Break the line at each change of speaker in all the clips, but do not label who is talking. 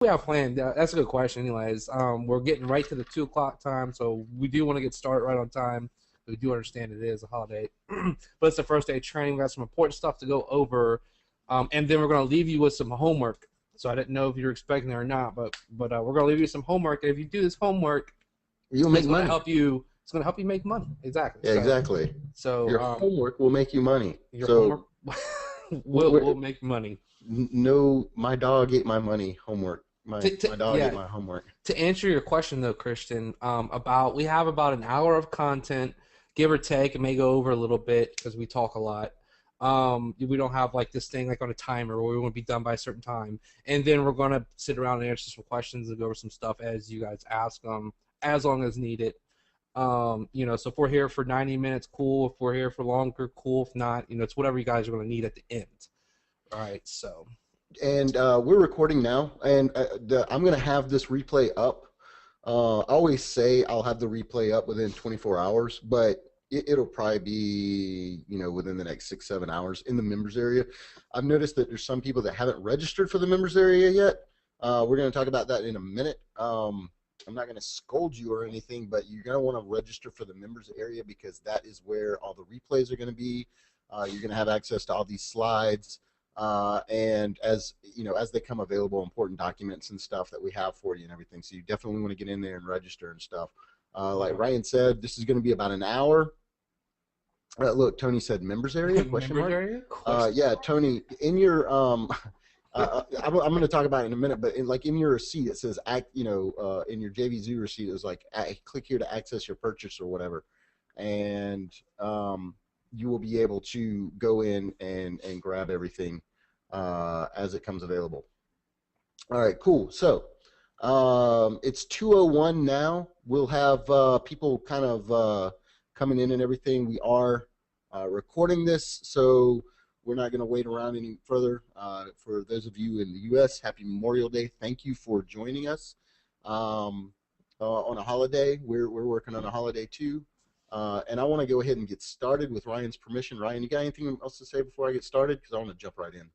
We have planned. That's a good question. Anyways, we're getting right to the 2 o'clock time, so we do want to get started right on time. We do understand it is a holiday, but it's the first day of training. We got some important stuff to go over, and then we're going to leave you with some homework. So I didn't know if you're expecting it or not, but we're going to leave you some homework. And if you do this homework,
You'll make
it's going to
money.
help you. It's going to help you make money. Exactly.
Yeah, exactly.
So
Your homework will make you money.
your
So
homework will make money.
no, my dog ate my money. Homework. My dog ate
Yeah,
my homework.
to answer your question though, Christian, about we have about an hour of content, give or take. It may go over a little bit because we talk a lot. We don't have like this thing like on a timer where we want to be done by a certain time, and then we're gonna sit around and answer some questions and go over some stuff as you guys ask them, as long as needed. So if we're here for 90 minutes, cool. If we're here for longer, cool. If not, it's whatever you guys are gonna need at the end. All right, so.
And we're recording now, and I'm going to have this replay up. I always say I'll have the replay up within 24 hours, but it'll probably be, within the next 6-7 hours in the members area. I've noticed that there's some people that haven't registered for the members area yet. We're going to talk about that in a minute. I'm not going to scold you or anything, but you're going to want to register for the members area because that is where all the replays are going to be. You're going to have access to all these slides. And as they come available, important documents and stuff that we have for you and everything. So you definitely want to get in there and register and stuff. Like Ryan said, this is going to be about an hour. Look, Tony said members area? Question mark?
Area?
Yeah, Tony, in your I'm going to talk about it in a minute, but in your receipt it says in your JVZ receipt it was like click here to access your purchase or whatever, and you will be able to go in and grab everything as it comes available. All right, cool. So it's 2:01 now. We'll have people kind of coming in and everything. We are recording this, so we're not going to wait around any further. For those of you in the U.S., Happy Memorial Day. Thank you for joining us on a holiday. We're working on a holiday too. And I want to go ahead and get started with Ryan's permission. Ryan, you got anything else to say before I get started? Because I want to jump right in.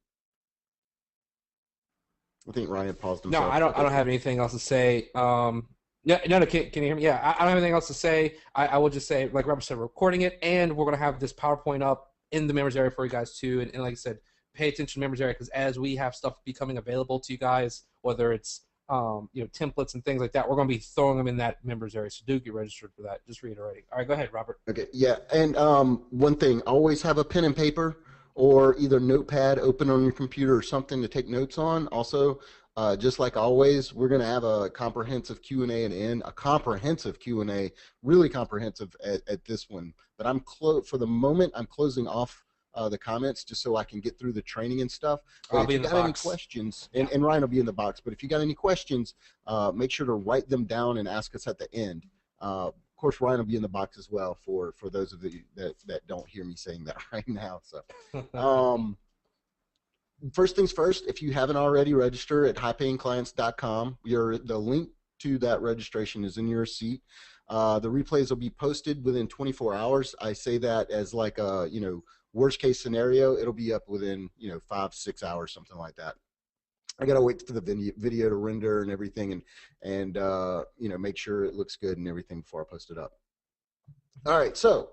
I think Ryan paused himself.
No, I don't have anything else to say. No, can you hear me? Yeah, I don't have anything else to say. I will just say, like Robert said, we're recording it, and we're going to have this PowerPoint up in the members area for you guys too. And like I said, pay attention to members area because as we have stuff becoming available to you guys, whether it's templates and things like that, we're going to be throwing them in that members area. So do get registered for that. Just reiterating. All right, go ahead, Robert.
Okay, yeah, and one thing, always have a pen and paper or either notepad open on your computer or something to take notes on. Also, just like always, we're going to have a comprehensive Q&A a comprehensive Q&A, really comprehensive at this one. But for the moment, I'm closing off the comments just so I can get through the training and stuff. But if you got any questions, and Ryan will be in the box, but if you got any questions, make sure to write them down and ask us at the end. Of course, Ryan will be in the box as well for those of you that don't hear me saying that right now. So, first things first, if you haven't already, register at highpayingclients.com. The link to that registration is in your receipt. The replays will be posted within 24 hours. I say that as like a, worst case scenario, it'll be up within 5-6 hours, something like that. I gotta wait for the video to render and everything, and make sure it looks good and everything before I post it up. All right, so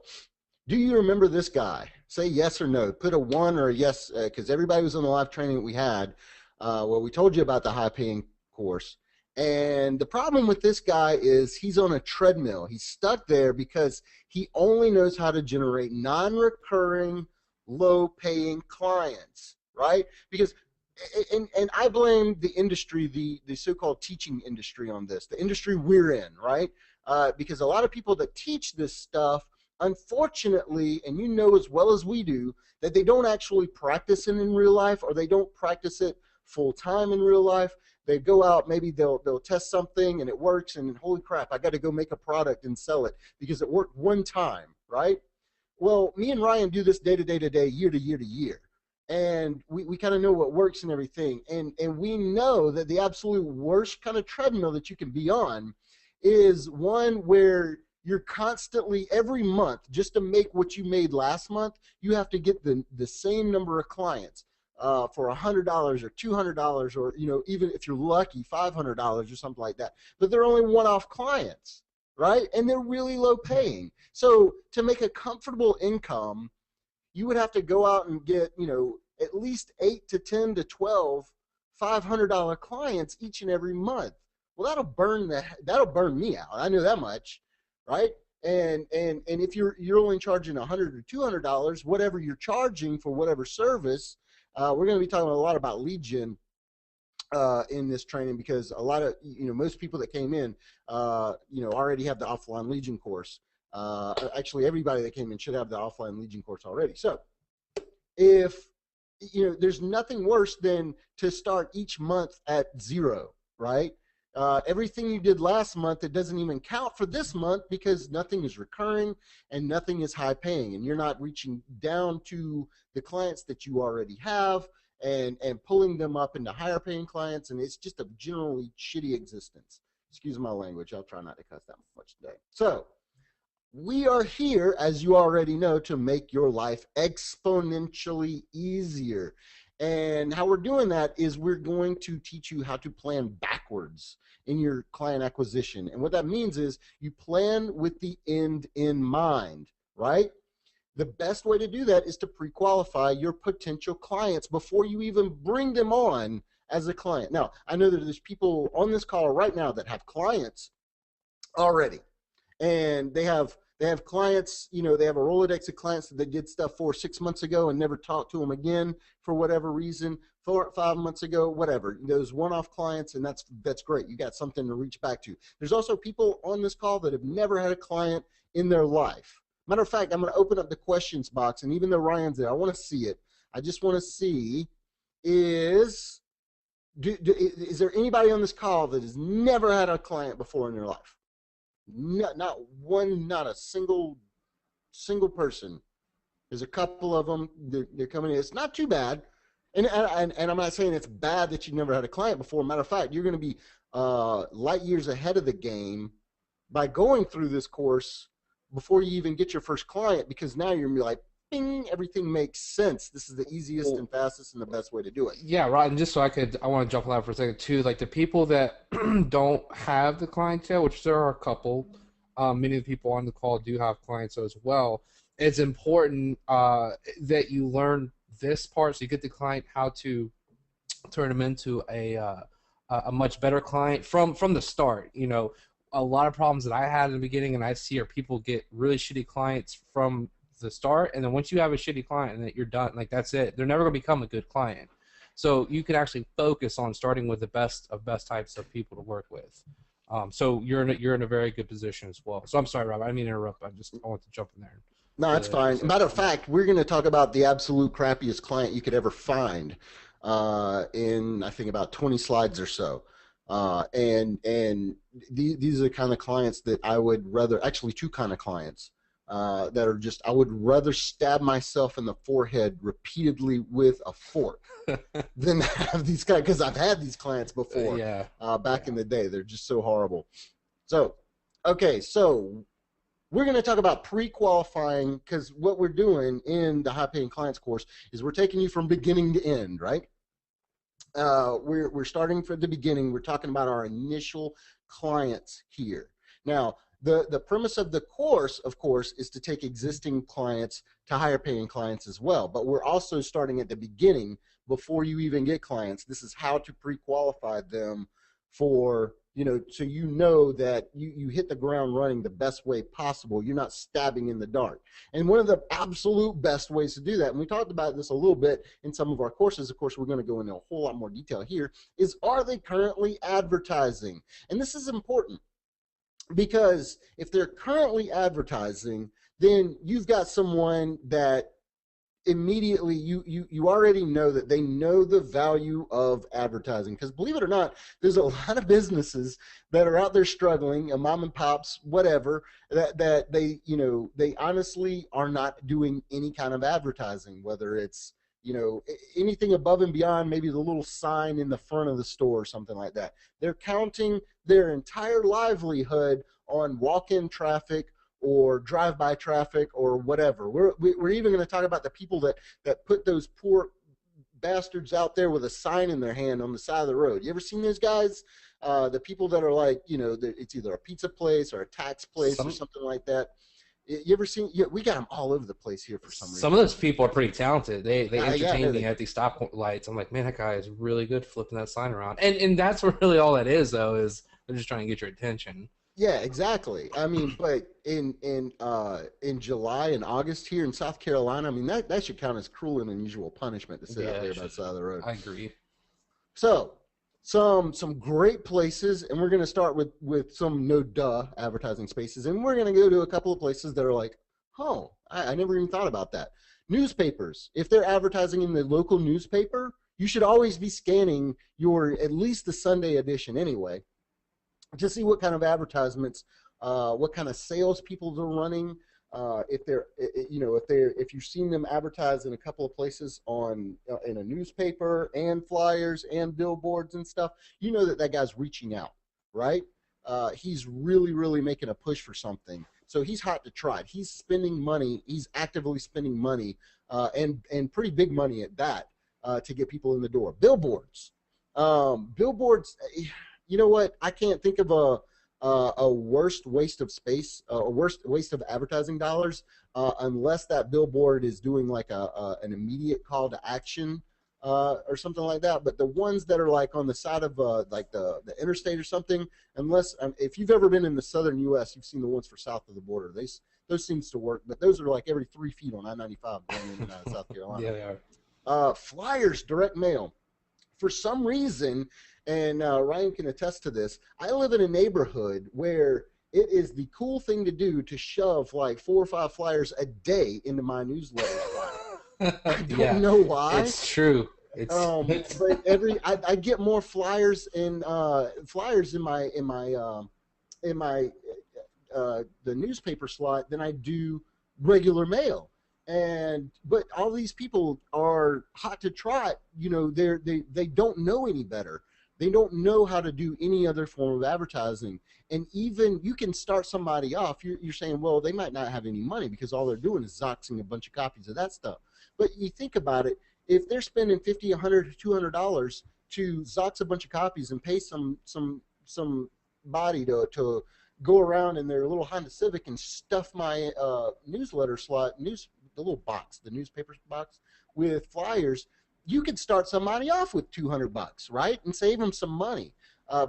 do you remember this guy? Say yes or no. Put a 1 or a yes, because everybody was in the live training that we had. We told you about the high-paying course, and the problem with this guy is he's on a treadmill. He's stuck there because he only knows how to generate non-recurring, low-paying clients, right? Because and I blame the industry, the so-called teaching industry on this, the industry we're in, right? Because a lot of people that teach this stuff, unfortunately, and you know as well as we do, that they don't actually practice it in real life, or they don't practice it full-time in real life. They go out, maybe they'll test something and it works, and holy crap, I got to go make a product and sell it because it worked one time, right? Well, me and Ryan do this day to day to day, year to year to year. And we kind of know what works and everything. And we know that the absolute worst kind of treadmill that you can be on is one where you're constantly, every month, just to make what you made last month, you have to get the same number of clients. for $100 or $200, or even if you're lucky, $500 or something like that. But they're only one-off clients, right? And they're really low paying. So to make a comfortable income, you would have to go out and get, at least 8 to 10 to 12 $500 clients each and every month. Well, that'll burn me out. I know that much, right? And if you're only charging $100 or $200, whatever you're charging for whatever service, we're going to be talking a lot about lead gen in this training, because a lot of most people that came in already have the offline Legion course. Actually, everybody that came in should have the offline Legion course already. So if there's nothing worse than to start each month at zero, right? Everything you did last month, it doesn't even count for this month, because nothing is recurring and nothing is high paying, and you're not reaching down to the clients that you already have and pulling them up into higher paying clients, and it's just a generally shitty existence. Excuse my language. I'll try not to cuss that much today. So we are here, as you already know, to make your life exponentially easier. And how we're doing that is we're going to teach you how to plan backwards in your client acquisition. And what that means is you plan with the end in mind, right? The best way to do that is to pre-qualify your potential clients before you even bring them on as a client. Now, I know that there's people on this call right now that have clients already, and they have clients, they have a Rolodex of clients that they did stuff for 6 months ago and never talked to them again for whatever reason, 4 or 5 months ago, whatever. Those one-off clients, and that's great. You got something to reach back to. There's also people on this call that have never had a client in their life. Matter of fact, I'm going to open up the questions box, and even though Ryan's there, I want to see it. I just want to see, is there anybody on this call that has never had a client before in their life? Not one, not a single person. There's a couple of them. They're coming in. It's not too bad, and I'm not saying it's bad that you've never had a client before. Matter of fact, you're going to be light years ahead of the game by going through this course before you even get your first client, because now you're going to be like, bing, everything makes sense. This is the easiest and fastest and the best way to do it.
Yeah, right. And just so I want to jump on that for a second too. Like the people that don't have the clientele, which there are a couple, many of the people on the call do have clients as well. It's important that you learn this part, so you get the client how to turn them into a much better client from the start. A lot of problems that I had in the beginning, and I see, are people get really shitty clients from the start, and then once you have a shitty client and that you're done, like that's it, they're never going to become a good client. So you can actually focus on starting with the best types of people to work with. So you're in a very good position as well. So I'm sorry, Rob, I didn't mean to interrupt. I want to jump in there.
No, that's fine. Matter of fact, we're going to talk about the absolute crappiest client you could ever find in, I think, about 20 slides or so. And these are the kind of clients that I would rather, actually two kind of clients that are just, I would rather stab myself in the forehead repeatedly with a fork than have these guys, because I've had these clients before. Back in the day. They're just so horrible. So, okay, so we're going to talk about pre-qualifying, because what we're doing in the High Paying Clients course is we're taking you from beginning to end, right? We're starting from the beginning. We're talking about our initial clients here. Now, the premise of the course, of course, is to take existing clients to higher paying clients as well. But we're also starting at the beginning before you even get clients. This is how to pre-qualify them for, so that you hit the ground running the best way possible. You're not stabbing in the dark. And one of the absolute best ways to do that, and we talked about this a little bit in some of our courses, of course we're going to go into a whole lot more detail here, is, are they currently advertising? And this is important, because if they're currently advertising, then you've got someone that immediately you already know that they know the value of advertising. Because believe it or not, there's a lot of businesses that are out there struggling, mom and pops, whatever, that they honestly are not doing any kind of advertising, whether it's anything above and beyond maybe the little sign in the front of the store or something like that. They're counting their entire livelihood on walk-in traffic or drive-by traffic or whatever. We're even going to talk about the people that put those poor bastards out there with a sign in their hand on the side of the road. You ever seen those guys? The people that are like, it's either a pizza place or a tax place or
Some
something like that. You ever seen? Yeah, we got them all over the place here for some
some of
reason.
those people are pretty talented. They
Yeah,
entertain
no,
me at these stop lights. I'm like, man, that guy is really good flipping that sign around. And that's really all that is though, is they're just trying to get your attention.
yeah, exactly. I mean, but in July and August here in South Carolina, I mean that should count as cruel and unusual punishment to sit out
Yeah,
there by the side of the road.
I agree.
So, some great places, and we're going to start with some no duh advertising spaces, and we're going to go to a couple of places that are like, oh, I never even thought about that. Newspapers. If they're advertising in the local newspaper, you should always be scanning your at least the Sunday edition anyway to see what kind of advertisements, what kind of sales people they're running. If they're, if you've seen them advertise in a couple of places on in a newspaper and flyers and billboards and stuff, you know that that guy's reaching out, right? He's really, really making a push for something. So he's hot to trot. He's spending money. He's actively spending money, and pretty big money at that, to get people in the door. Billboards. Billboards. You know what? I can't think of a worst waste of space, a worst waste of advertising dollars, unless that billboard is doing like an immediate call to action, or something like that. But the ones that are like on the side of like the interstate or something, unless if you've ever been in the southern U.S., you've seen the ones for south of the border. Those seems to work, but those are like every 3 feet on I-95 going in and out of South Carolina.
Yeah, they are.
Flyers, direct mail. For some reason, and Ryan can attest to this, I live in a neighborhood where it is the cool thing to do to shove like 4 or 5 flyers a day into my newsletter. I
Yeah,
don't know why.
it's true. It's
But I get more flyers in flyers in my the newspaper slot than I do regular mail. But all these people are hot to trot. They don't know any better. They don't know how to do any other form of advertising. And even you can start somebody off. You're saying, well, they might not have any money because all they're doing is zoxing a bunch of copies of that stuff. But you think about it, if they're spending 50, 100, $200 to zox a bunch of copies and pay some body to go around in their little Honda Civic and stuff my newsletter slot, the little box, the newspaper box with flyers, you could start somebody off with $200, right, and save them some money.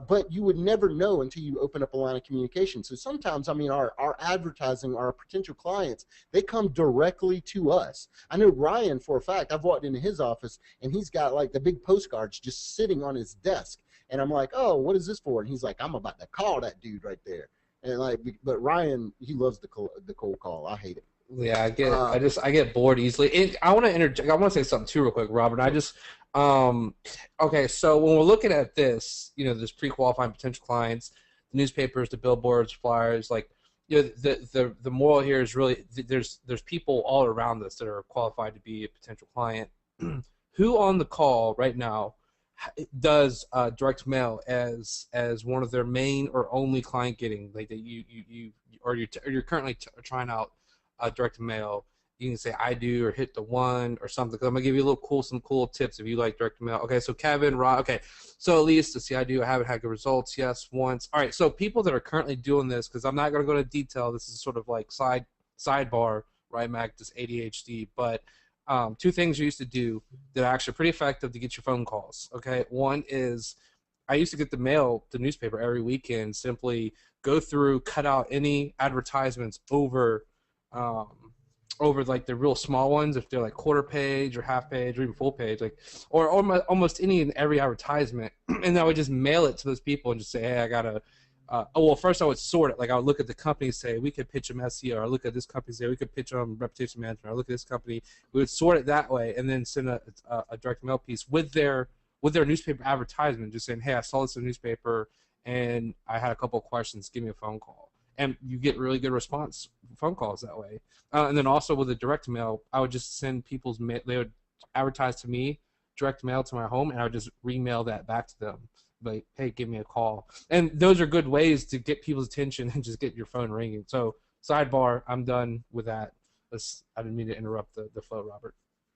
But you would never know until you open up a line of communication. So sometimes, I mean, our advertising, our potential clients, they come directly to us. I know Ryan for a fact. I've walked into his office and he's got like the big postcards just sitting on his desk, and I'm like, oh, what is this for? And he's like, I'm about to call that dude right there. And like, but Ryan, he loves the cold call. I hate it.
Yeah,
Uh,
I get bored easily. And I want to interject. I want to say something too, real quick, Robert. Um, okay. So when we're looking at this, this pre-qualifying potential clients, the newspapers, the billboards, flyers, like, the moral here is really there's people all around us that are qualified to be a potential client. Who on the call right now does direct mail as one of their main or only client getting, like that you're currently trying out direct mail? You can say I do or hit the one or something. I'm gonna give you some cool tips if you like direct mail. Okay, so Kevin, Rod. Okay, so at least to see I do. I haven't had good results. Yes, once. All right. So people that are currently doing this, because I'm not gonna go into detail. This is sort of like sidebar, right, Mac? This ADHD, but two things you used to do that are actually pretty effective to get your phone calls. Okay, one is I used to get the newspaper every weekend. Simply go through, cut out any advertisements um, over like the real small ones, if they're like quarter page or half page or even full page, like, or almost any and every advertisement, and I would just mail it to those people and just say, hey, I gotta. Well, first I would sort it. Like I would look at the company and say we could pitch them SEO, or look at this company and say we could pitch them reputation management, or look at this company. We would sort it that way, and then send a direct mail piece with their newspaper advertisement, just saying, hey, I saw this in the newspaper and I had a couple of questions. Give me a phone call. And you get really good response phone calls that way. And then also with the direct mail, I would just send people's mail. They would advertise to me, direct mail to my home, and I would just remail that back to them. Like, hey, give me a call. And those are good ways to get people's attention and just get your phone ringing. So sidebar, I'm done with that. I didn't mean to interrupt the flow, Robert.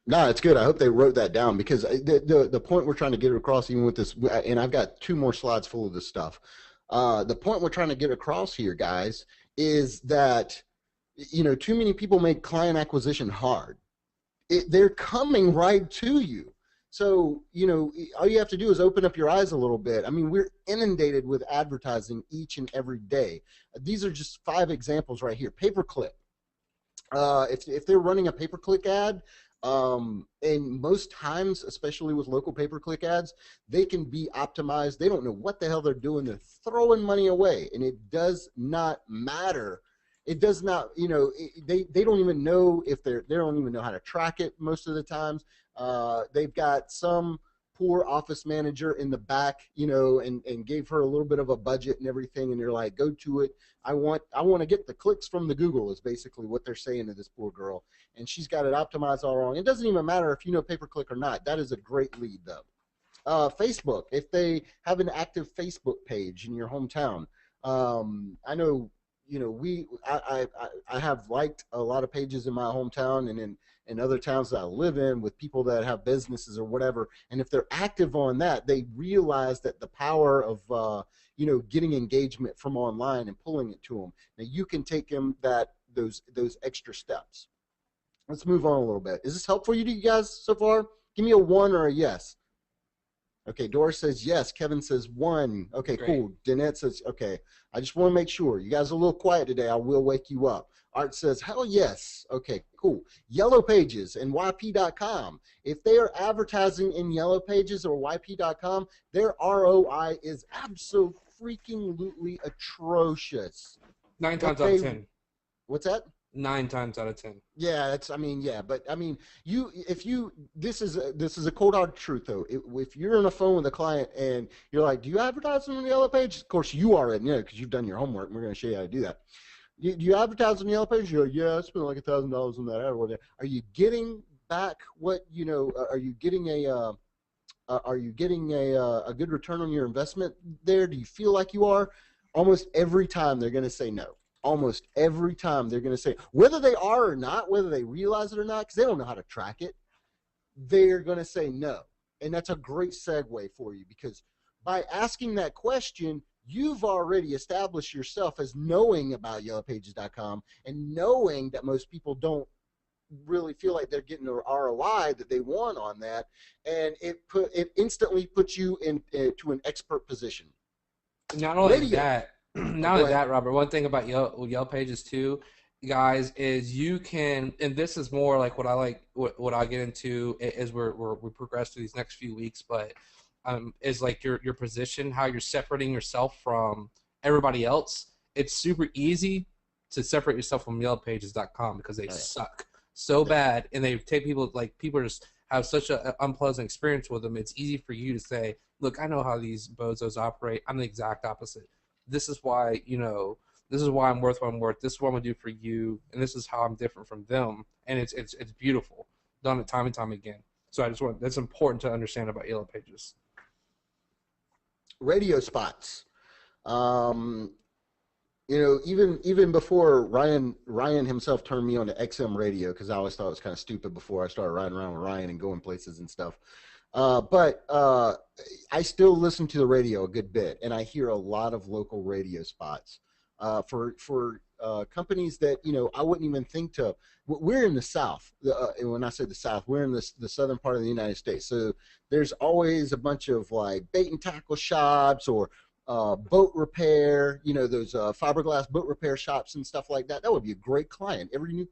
No, it's good. I hope they wrote that down because the point we're trying to get across, even with this, and I've got two more slides full of this stuff. The point we're trying to get across here, guys, is that too many people make client acquisition hard. They're coming right to you. So, all you have to do is open up your eyes a little bit. I mean, we're inundated with advertising each and every day. These are just 5 examples right here. Pay per click. If they're running a pay per click ad, and most times, especially with local pay per click ads, they can be optimized. They don't know what the hell they're doing. They're throwing money away, and it does not matter. It does not, they don't even know if they don't even know how to track it most of the times. They've got some poor office manager in the back, and gave her a little bit of a budget and everything, and they're like, go to it. I want to get the clicks from the Google is basically what they're saying to this poor girl, and she's got it optimized all wrong. It doesn't even matter if you know pay per click or not. That is a great lead though. Facebook, if they have an active Facebook page in your hometown, I know, I have liked a lot of pages in my hometown and in other towns that I live in with people that have businesses or whatever. And if they're active on that, they realize that the power of getting engagement from online and pulling it to them. Now you can take them those extra steps. Let's move on a little bit. Is this helpful to you guys so far? Give me a 1 or a yes. Okay, Doris says yes. Kevin says 1. Okay,
Great.
cool. Danette says, okay. I just want to make sure. You guys are a little quiet today. I will wake you up. Art says, hell yes. Okay, cool. Yellow Pages and YP.com. If they are advertising in Yellow Pages or YP.com, their ROI is absolutely atrocious.
9 times out of 10.
What's that?
9 times out of 10.
Yeah, but I mean, this is a cold hard truth though. If you're on the phone with a client and you're like, do you advertise on the Yellow Page? Of course you are, because you've done your homework, and we're going to show you how to do that. Do you advertise on the Yellow Page? You're like, yeah, I spent like $1,000 on that ad or whatever. Are you getting back what Are you getting a good return on your investment there? Do you feel like you are? Almost every time they're going to say no. Almost every time they're going to say, whether they are or not, whether they realize it or not, because they don't know how to track it, they're going to say no. And that's a great segue for you, because by asking that question, you've already established yourself as knowing about yellowpages.com and knowing that most people don't really feel like they're getting the ROI that they want on that, and it instantly puts you to an expert position.
Not only that, not only that, Robert. One thing about Yellow Pages too, guys, is you can, and this is more like what I get into as we progress through these next few weeks, but is like your position, how you're separating yourself from everybody else. It's super easy to separate yourself from yellowpages.com because they suck so bad, and they take people just have such an unpleasant experience with them. It's easy for you to say, look, I know how these bozos operate. I'm the exact opposite. This is why, this is why I'm worth what I'm worth. This is what I'm gonna do for you, and this is how I'm different from them. And it's beautiful, done it time and time again. So that's important to understand about Yellow Pages.
Radio spots. Even before Ryan himself turned me on to XM radio, because I always thought it was kind of stupid before I started riding around with Ryan and going places and stuff. But I still listen to the radio a good bit, and I hear a lot of local radio spots for companies that I wouldn't even think to. We're in the South, and when I say the South, we're in the southern part of the United States. So there's always a bunch of like bait and tackle shops or boat repair, those fiberglass boat repair shops and stuff like that. That would be a great client. Every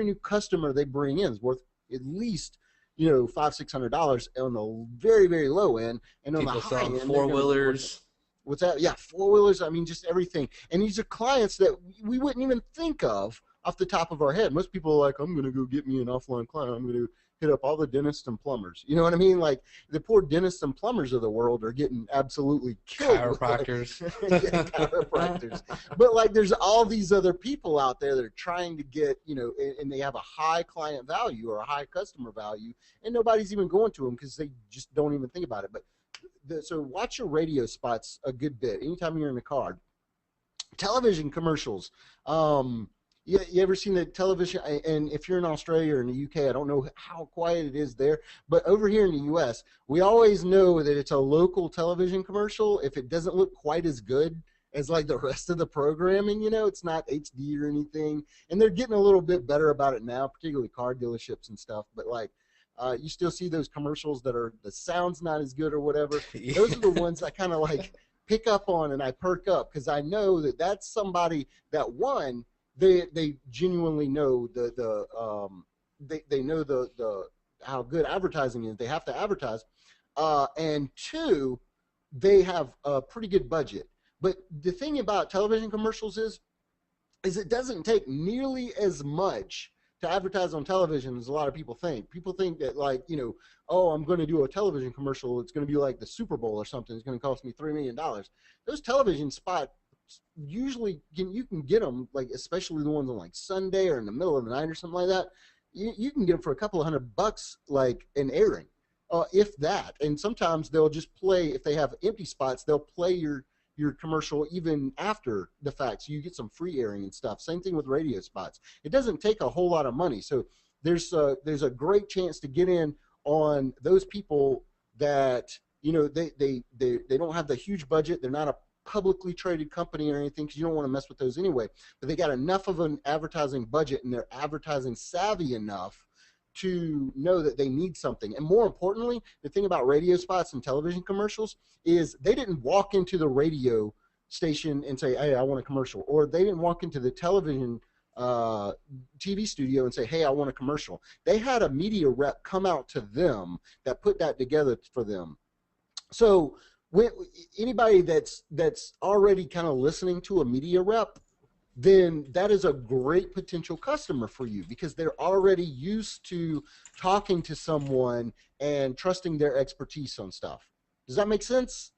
new customer they bring in is worth at least $500-600 on the very, very low end, and on the high end,
four-wheelers.
What's that? Yeah, four-wheelers. I mean, just everything. And these are clients that we wouldn't even think of off the top of our head. Most people are like, I'm going to go get me an offline client. I'm going to hit up all the dentists and plumbers. You know what I mean? Like, the poor dentists and plumbers of the world are getting absolutely killed.
Chiropractors.
Yeah, chiropractors. But, like, there's all these other people out there that are trying to get, and they have a high client value or a high customer value, and nobody's even going to them because they just don't even think about it. But so watch your radio spots a good bit anytime you're in the car. Television commercials. You ever seen the television? And if you're in Australia or in the UK, I don't know how quiet it is there, but over here in the US, we always know that it's a local television commercial if it doesn't look quite as good as like the rest of the programming. It's not HD or anything, and they're getting a little bit better about it now, particularly car dealerships and stuff. But like, you still see those commercials that are the sound's not as good or whatever. Those are the ones I kind of like pick up on and I perk up because I know that that's somebody that one they genuinely know they know the how good advertising is. They have to advertise, and two, they have a pretty good budget. But the thing about television commercials is it doesn't take nearly as much to advertise on television as a lot of people think. People think that like, oh, I'm going to do a television commercial. It's going to be like the Super Bowl or something. It's going to cost me $3 million. Those television spots usually you can get them, like especially the ones on like Sunday or in the middle of the night or something like that. You can get them for a couple of $100 like an airing, if that. And sometimes they'll just play, if they have empty spots, they'll play your commercial even after the fact, so you get some free airing and stuff. Same thing with radio spots. It doesn't take a whole lot of money, so there's a great chance to get in on those people that they don't have the huge budget. They're not a publicly traded company or anything because you don't want to mess with those anyway, but they got enough of an advertising budget and they're advertising savvy enough to know that they need something. And more importantly, the thing about radio spots and television commercials is they didn't walk into the radio station and say, hey, I want a commercial. Or they didn't walk into the television TV studio and say, hey, I want a commercial. They had a media rep come out to them that put that together for them. So anybody that's already kind of listening to a media rep, then that is a great potential customer for you because they're already used to talking to someone and trusting their expertise on stuff. Does that make sense?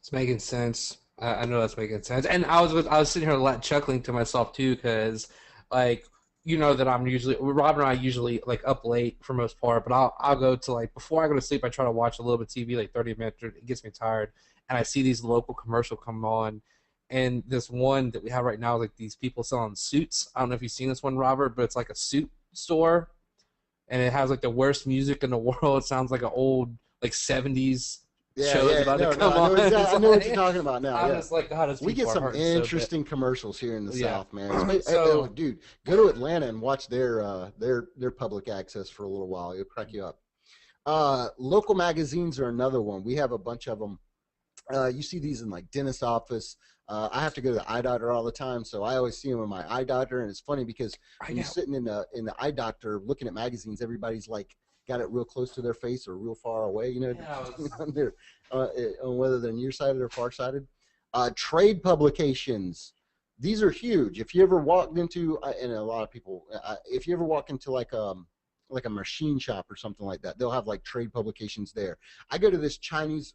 It's making sense. I know that's making sense. And I was sitting here chuckling to myself too because, like, that I'm usually Rob and I usually like up late for most part, but I'll go to like before I go to sleep. I try to watch a little bit of TV, like 30 minutes. It gets me tired, and I see these local commercial come on. And this one that we have right now is like these people selling suits. I don't know if you've seen this one, Robert, but it's like a suit store, and it has like the worst music in the world. It sounds like an old like 70s
Yeah,
shows
yeah.
about to
No,
come
no.
on.
I know what you're talking about now.
I'm
Yeah.
just like, God, those
We get
people are
some
hurting so bad.
interesting commercials here in the
Yeah.
South, man. Oh,
So
dude, go to Atlanta and watch their public access for a little while. It'll crack you up. Local magazines are another one. We have a bunch of them. You see these in like dentist office. I have to go to the eye doctor all the time, so I always see them in my eye doctor. And it's funny because
I
when you're
know.
sitting in the eye doctor looking at magazines, everybody's like got it real close to their face or real far away.
Yeah, I
Depending
was,
on their on whether they're nearsighted or farsighted. Trade publications. These are huge. If you ever walked into, and a lot of people, if you ever walk into like a machine shop or something like that, they'll have like trade publications there. We go to this Chinese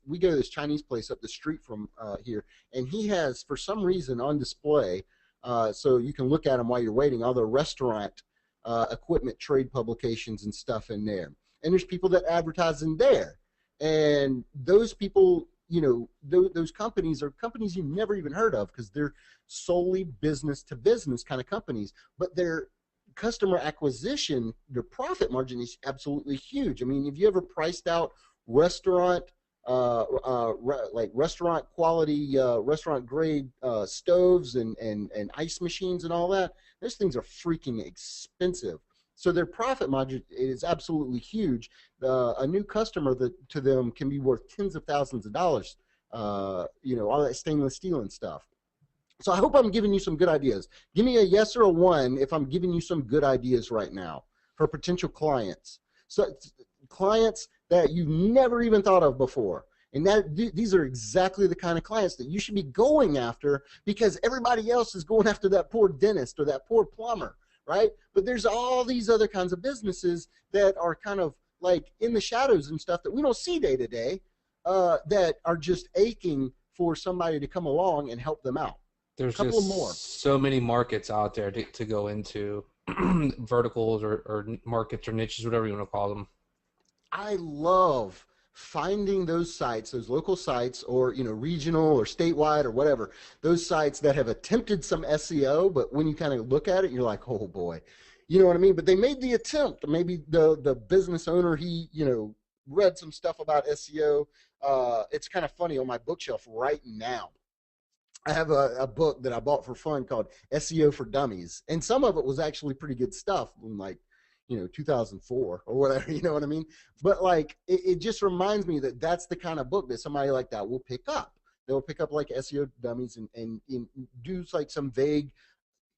place up the street from here, and he has, for some reason, on display, so you can look at them while you're waiting, all the restaurant equipment trade publications and stuff in there. And there's people that advertise in there. And those people, those companies are companies you've never even heard of because they're solely business to business kind of companies, but they're customer acquisition, their profit margin is absolutely huge. I mean, have you ever priced out restaurant, like restaurant quality, restaurant grade stoves and ice machines and all that? Those things are freaking expensive. So their profit margin is absolutely huge. A new customer to them can be worth tens of thousands of dollars. All that stainless steel and stuff. So I hope I'm giving you some good ideas. Give me a yes or a one if I'm giving you some good ideas right now for potential clients. So clients that you've never even thought of before. And these are exactly the kind of clients that you should be going after because everybody else is going after that poor dentist or that poor plumber, right? But there's all these other kinds of businesses that are kind of like in the shadows and stuff that we don't see day to day that are just aching for somebody to come along and help them out.
there's
Couple more.
just so many markets out there to go into, verticals or markets or niches, whatever you want to call them.
I love finding those sites, those local sites, or regional or statewide or whatever, those sites that have attempted some SEO, but when you kind of look at it, you're like, oh boy, you know what I mean? But they made the attempt. Maybe the business owner, he read some stuff about SEO. It's kind of funny, on my bookshelf right now, I have a book that I bought for fun called SEO for Dummies, and some of it was actually pretty good stuff in, like, 2004 or whatever. You know what I mean? But like, it just reminds me that that's the kind of book that somebody like that will pick up. They'll pick up like SEO Dummies, and do like some vague,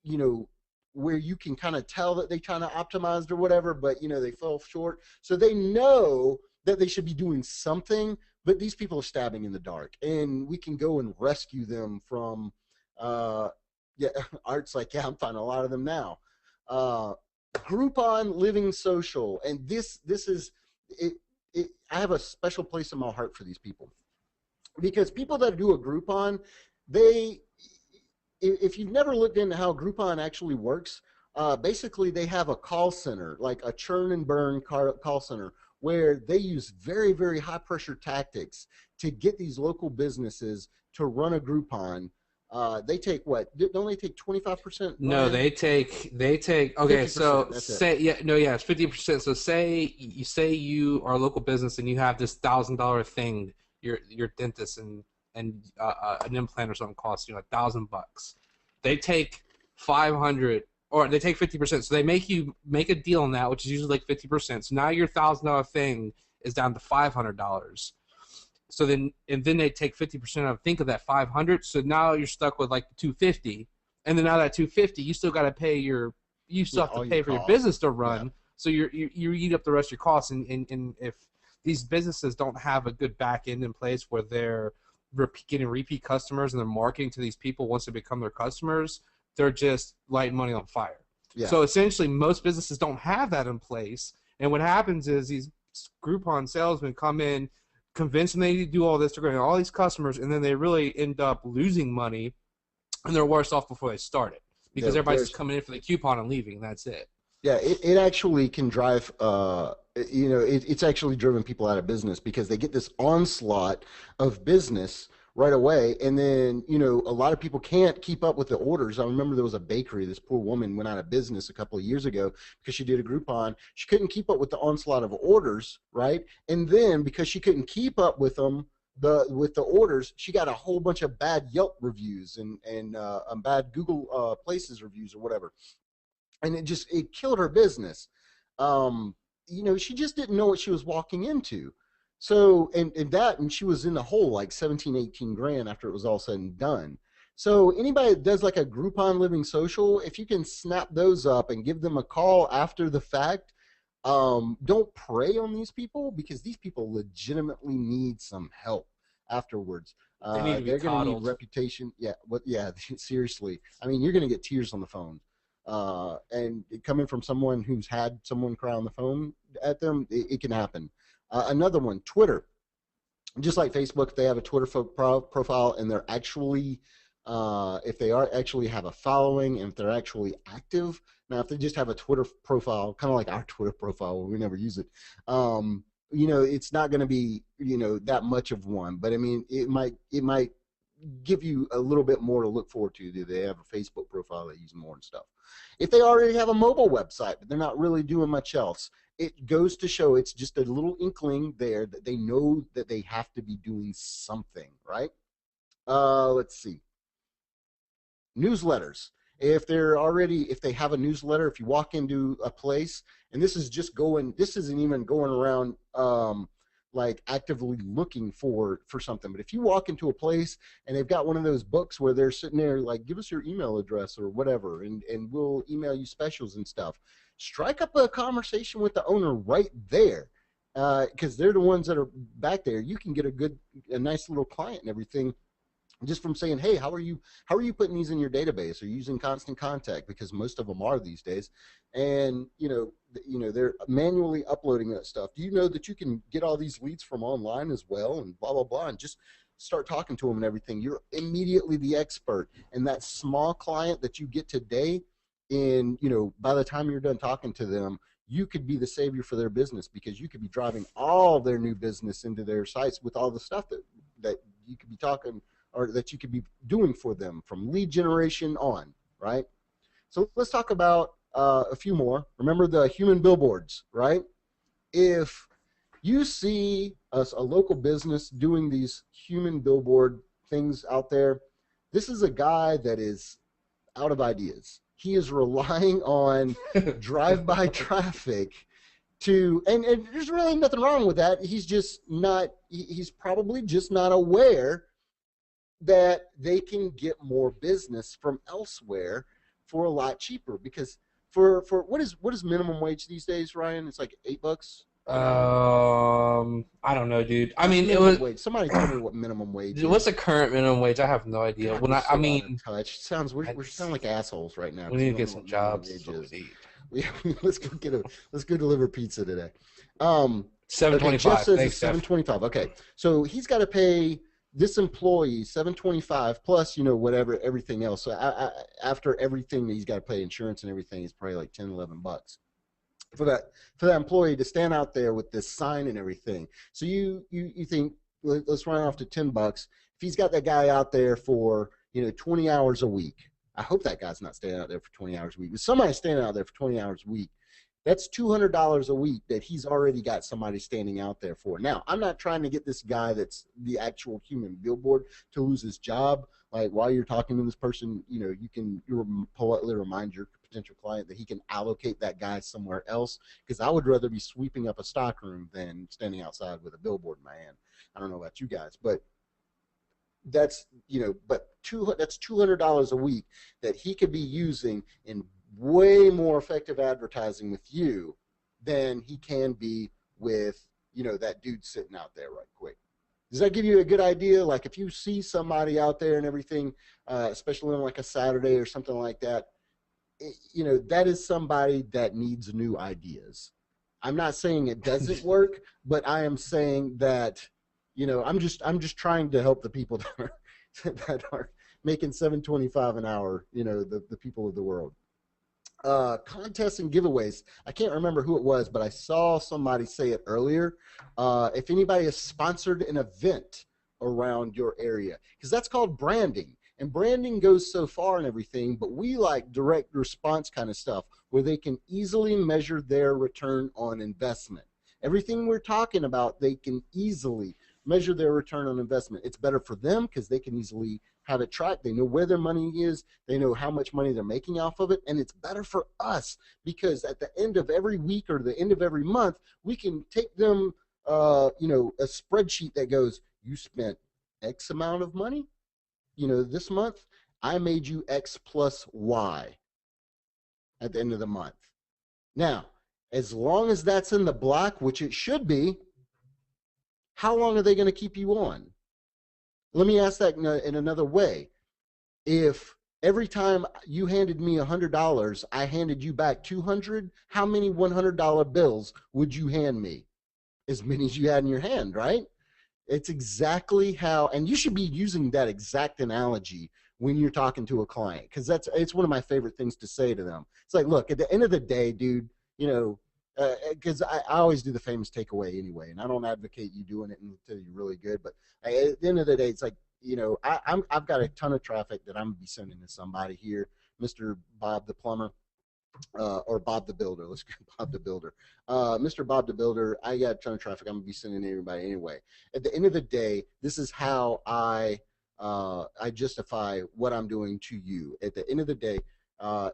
you know, where you can kind of tell that they kind of optimized or whatever, but they fell short. So they know that they should be doing something, but these people are stabbing in the dark, and we can go and rescue them from. Yeah, Art's like, yeah, I'm finding a lot of them now. Uh, Groupon, Living Social, and this is it. I have a special place in my heart for these people, because people that do a Groupon, they, if you've never looked into how Groupon actually works, basically they have a call center, like a churn and burn call center, where they use very, very high pressure tactics to get these local businesses to run a Groupon. They take what? Don't they take 25%,
No,
Brian?
they take okay, so
50%. That's it.
say yeah, no, yeah, it's 50%. So say you are a local business and you have this $1,000 thing, your dentist and an implant or something costs you like $1,000. They take 500, or they take 50%. So they make you make a deal on that, which is usually like 50%. So now your $1,000 thing is down to $500. So then they take 50% of, think of that 500. So now you're stuck with like the 250, and then now that 250, you still got to pay you still
Yeah,
have to
all your
pay for your
costs.
business to
Yeah.
run. So you eat up the rest of your costs, and if these businesses don't have a good back end in place where they're getting repeat customers and they're marketing to these people once they become their customers, they're just lighting money on fire.
Yeah.
So essentially, most businesses don't have that in place, and what happens is these Groupon salesmen come in, convince them they need to do all this, they're going to get all these customers, and then they really end up losing money, and they're worse off before they start it because everybody's just
There's
coming in for the coupon and leaving, and that's it.
Yeah, it actually can drive, it's actually driven people out of business, because they get this onslaught of business right away. And then, a lot of people can't keep up with the orders. I remember there was a bakery, this poor woman went out of business a couple of years ago because she did a Groupon. She couldn't keep up with the onslaught of orders, right? And then because she couldn't keep up with them, with the orders, she got a whole bunch of bad Yelp reviews and bad Google Places reviews or whatever, and it killed her business. um she just didn't know what she was walking into. So, and she was in the hole like 17, 18 grand after it was all said and done. So anybody that does like a Groupon, Living Social, if you can snap those up and give them a call after the fact, don't prey on these people, because these people legitimately need some help afterwards.
They need to be
They're going to need
coddled.
reputation. Yeah, yeah, seriously. I mean, you're going to get tears on the phone. And coming from someone who's had someone cry on the phone at them, it can happen. Another one, Twitter. Just like Facebook, they have a Twitter profile, and they're actually, if they are actually have a following, and if they're actually active. Now, if they just have a Twitter profile, kind of like our Twitter profile, where we never use it, it's not going to be, that much of one. But I mean, it might give you a little bit more to look forward to. Do they have a Facebook profile they use more and stuff? If they already have a mobile website, but they're not really doing much else, it goes to show, it's just a little inkling there that they know that they have to be doing something, right? Let's see. Newsletters. If they have a newsletter, if you walk into a place, and this isn't even going around, like actively looking for something, but if you walk into a place and they've got one of those books where they're sitting there like, give us your email address or whatever, and we'll email you specials and stuff, strike up a conversation with the owner right there, because they're the ones that are back there. You can get a nice little client and everything, just from saying, hey, how are you putting these in your database? Are you using Constant Contact? Because most of them are these days. And they're manually uploading that stuff. Do you know that you can get all these leads from online as well, and blah blah blah, and just start talking to them and everything? You're immediately the expert. And that small client that you get today, by the time you're done talking to them, you could be the savior for their business, because you could be driving all their new business into their sites with all the stuff that you could be talking, or that you could be doing for them from lead generation on, right? So let's talk about a few more. Remember the human billboards, right? If you see a local business doing these human billboard things out there, this is a guy that is out of ideas. He is relying on drive-by traffic and there's really nothing wrong with that. He's just not, he's probably just not aware that they can get more business from elsewhere for a lot cheaper. Because for what is minimum wage these days, Ryan? It's like $8 an hour.
I don't know, dude. I
What's
mean, it
minimum
was.
wage? Somebody tell me what minimum wage
What's
is.
the current minimum wage? I have no idea.
God,
When
we're
I
so out of
mean,
touch. Sounds
I,
we sound like assholes right now
we
because
need
we
to
don't
get
know
some
what minimum
jobs. Is
wage
what we
is.
need.
We, let's go deliver pizza today. Um,
Seven
okay, Jeff
twenty-five.
says it's
Thanks, Jeff.
725. Okay, so he's got to pay this employee 725 plus whatever everything else. So after everything, he's got to pay insurance and everything. It's probably like 10, $11 for that employee to stand out there with this sign and everything. So you think, let's run off to $10. If he's got that guy out there for 20 hours a week, I hope that guy's not standing out there for 20 hours a week. If somebody's standing out there for 20 hours a week, that's $200 a week that he's already got somebody standing out there for. Now, I'm not trying to get this guy that's the actual human billboard to lose his job. Like, while you're talking to this person, you can politely remind your potential client that he can allocate that guy somewhere else, because I would rather be sweeping up a stockroom than standing outside with a billboard in my hand. I don't know about you guys, but that's that's $200 a week that he could be using in way more effective advertising with you than he can be with that dude sitting out there right quick. Does that give you a good idea? Like, if you see somebody out there and everything, especially on like a Saturday or something like that, that is somebody that needs new ideas. I'm not saying it doesn't work, but I am saying that I'm just trying to help the people that are that are making 725 an hour. The people of the world. Contests and giveaways. I can't remember who it was, but I saw somebody say it earlier. If anybody has sponsored an event around your area, because that's called branding. And branding goes so far and everything, but we like direct response kind of stuff where they can easily measure their return on investment. Everything we're talking about, they can easily measure their return on investment. It's better for them because they can easily have it tracked. They know where their money is. They know how much money they're making off of it. And it's better for us because at the end of every week or the end of every month, we can take them, a spreadsheet that goes, you spent X amount of money, this month. I made you X plus Y at the end of the month. Now, as long as that's in the black, which it should be, how long are they going to keep you on? Let me ask that in another way. If every time you handed me $100, I handed you back 200, how many $100 bills would you hand me? As many as you had in your hand, right? It's exactly how, and you should be using that exact analogy when you're talking to a client, because it's one of my favorite things to say to them. It's like, look, at the end of the day, dude, because I always do the famous takeaway anyway, and I don't advocate you doing it until you're really good. But at the end of the day, it's like, I've got a ton of traffic that I'm gonna be sending to somebody here, Mr. Bob the plumber, or Bob the builder. Let's go Bob the builder. Mr. Bob the builder, I got a ton of traffic. I'm gonna be sending to everybody anyway. At the end of the day, this is how I justify what I'm doing to you. At the end of the day,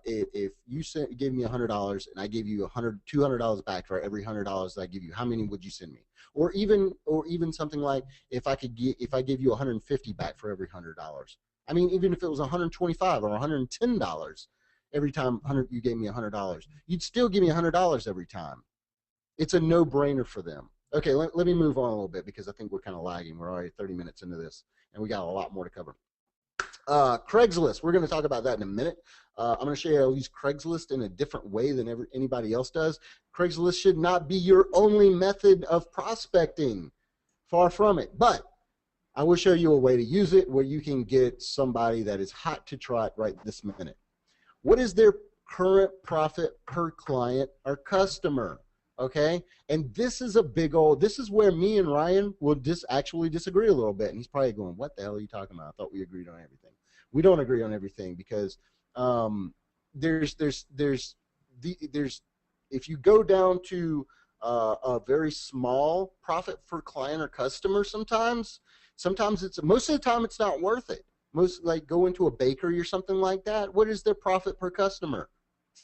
if you gave me $100 and I gave you $200 back for every $100 that I give you, how many would you send me? Or even something like, if I give you 150 back for every $100. I mean, even if it was 125 or $110 every time you gave me $100, you'd still give me $100 every time. It's a no-brainer for them. Okay, let me move on a little bit because I think we're kind of lagging. We're already 30 minutes into this, and we got a lot more to cover. Craigslist. We're going to talk about that in a minute. I'm going to show you how to use Craigslist in a different way than anybody else does. Craigslist should not be your only method of prospecting. Far from it. But I will show you a way to use it where you can get somebody that is hot to trot right this minute. What is their current profit per client or customer. Okay, and this is a big old. This is where me and Ryan will actually disagree a little bit, and he's probably going, "What the hell are you talking about? I thought we agreed on everything." We don't agree on everything because um, there's if you go down to a very small profit per client or customer, sometimes it's most of the time it's not worth it. Most like go into a bakery or something like that. What is their profit per customer?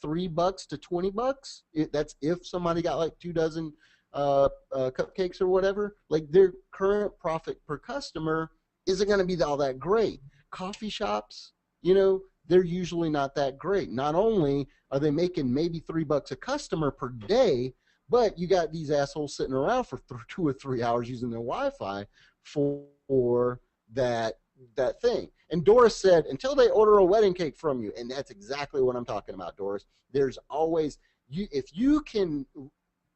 $3 to $20. That's if somebody got like 2 dozen cupcakes or whatever. Like their current profit per customer isn't going to be all that great. Coffee shops, they're usually not that great. Not only are they making maybe $3 a customer per day, but you got these assholes sitting around for 2 or 3 hours using their Wi-Fi for that thing. And Doris said, until they order a wedding cake from you, and that's exactly what I'm talking about, Doris. There's always if you can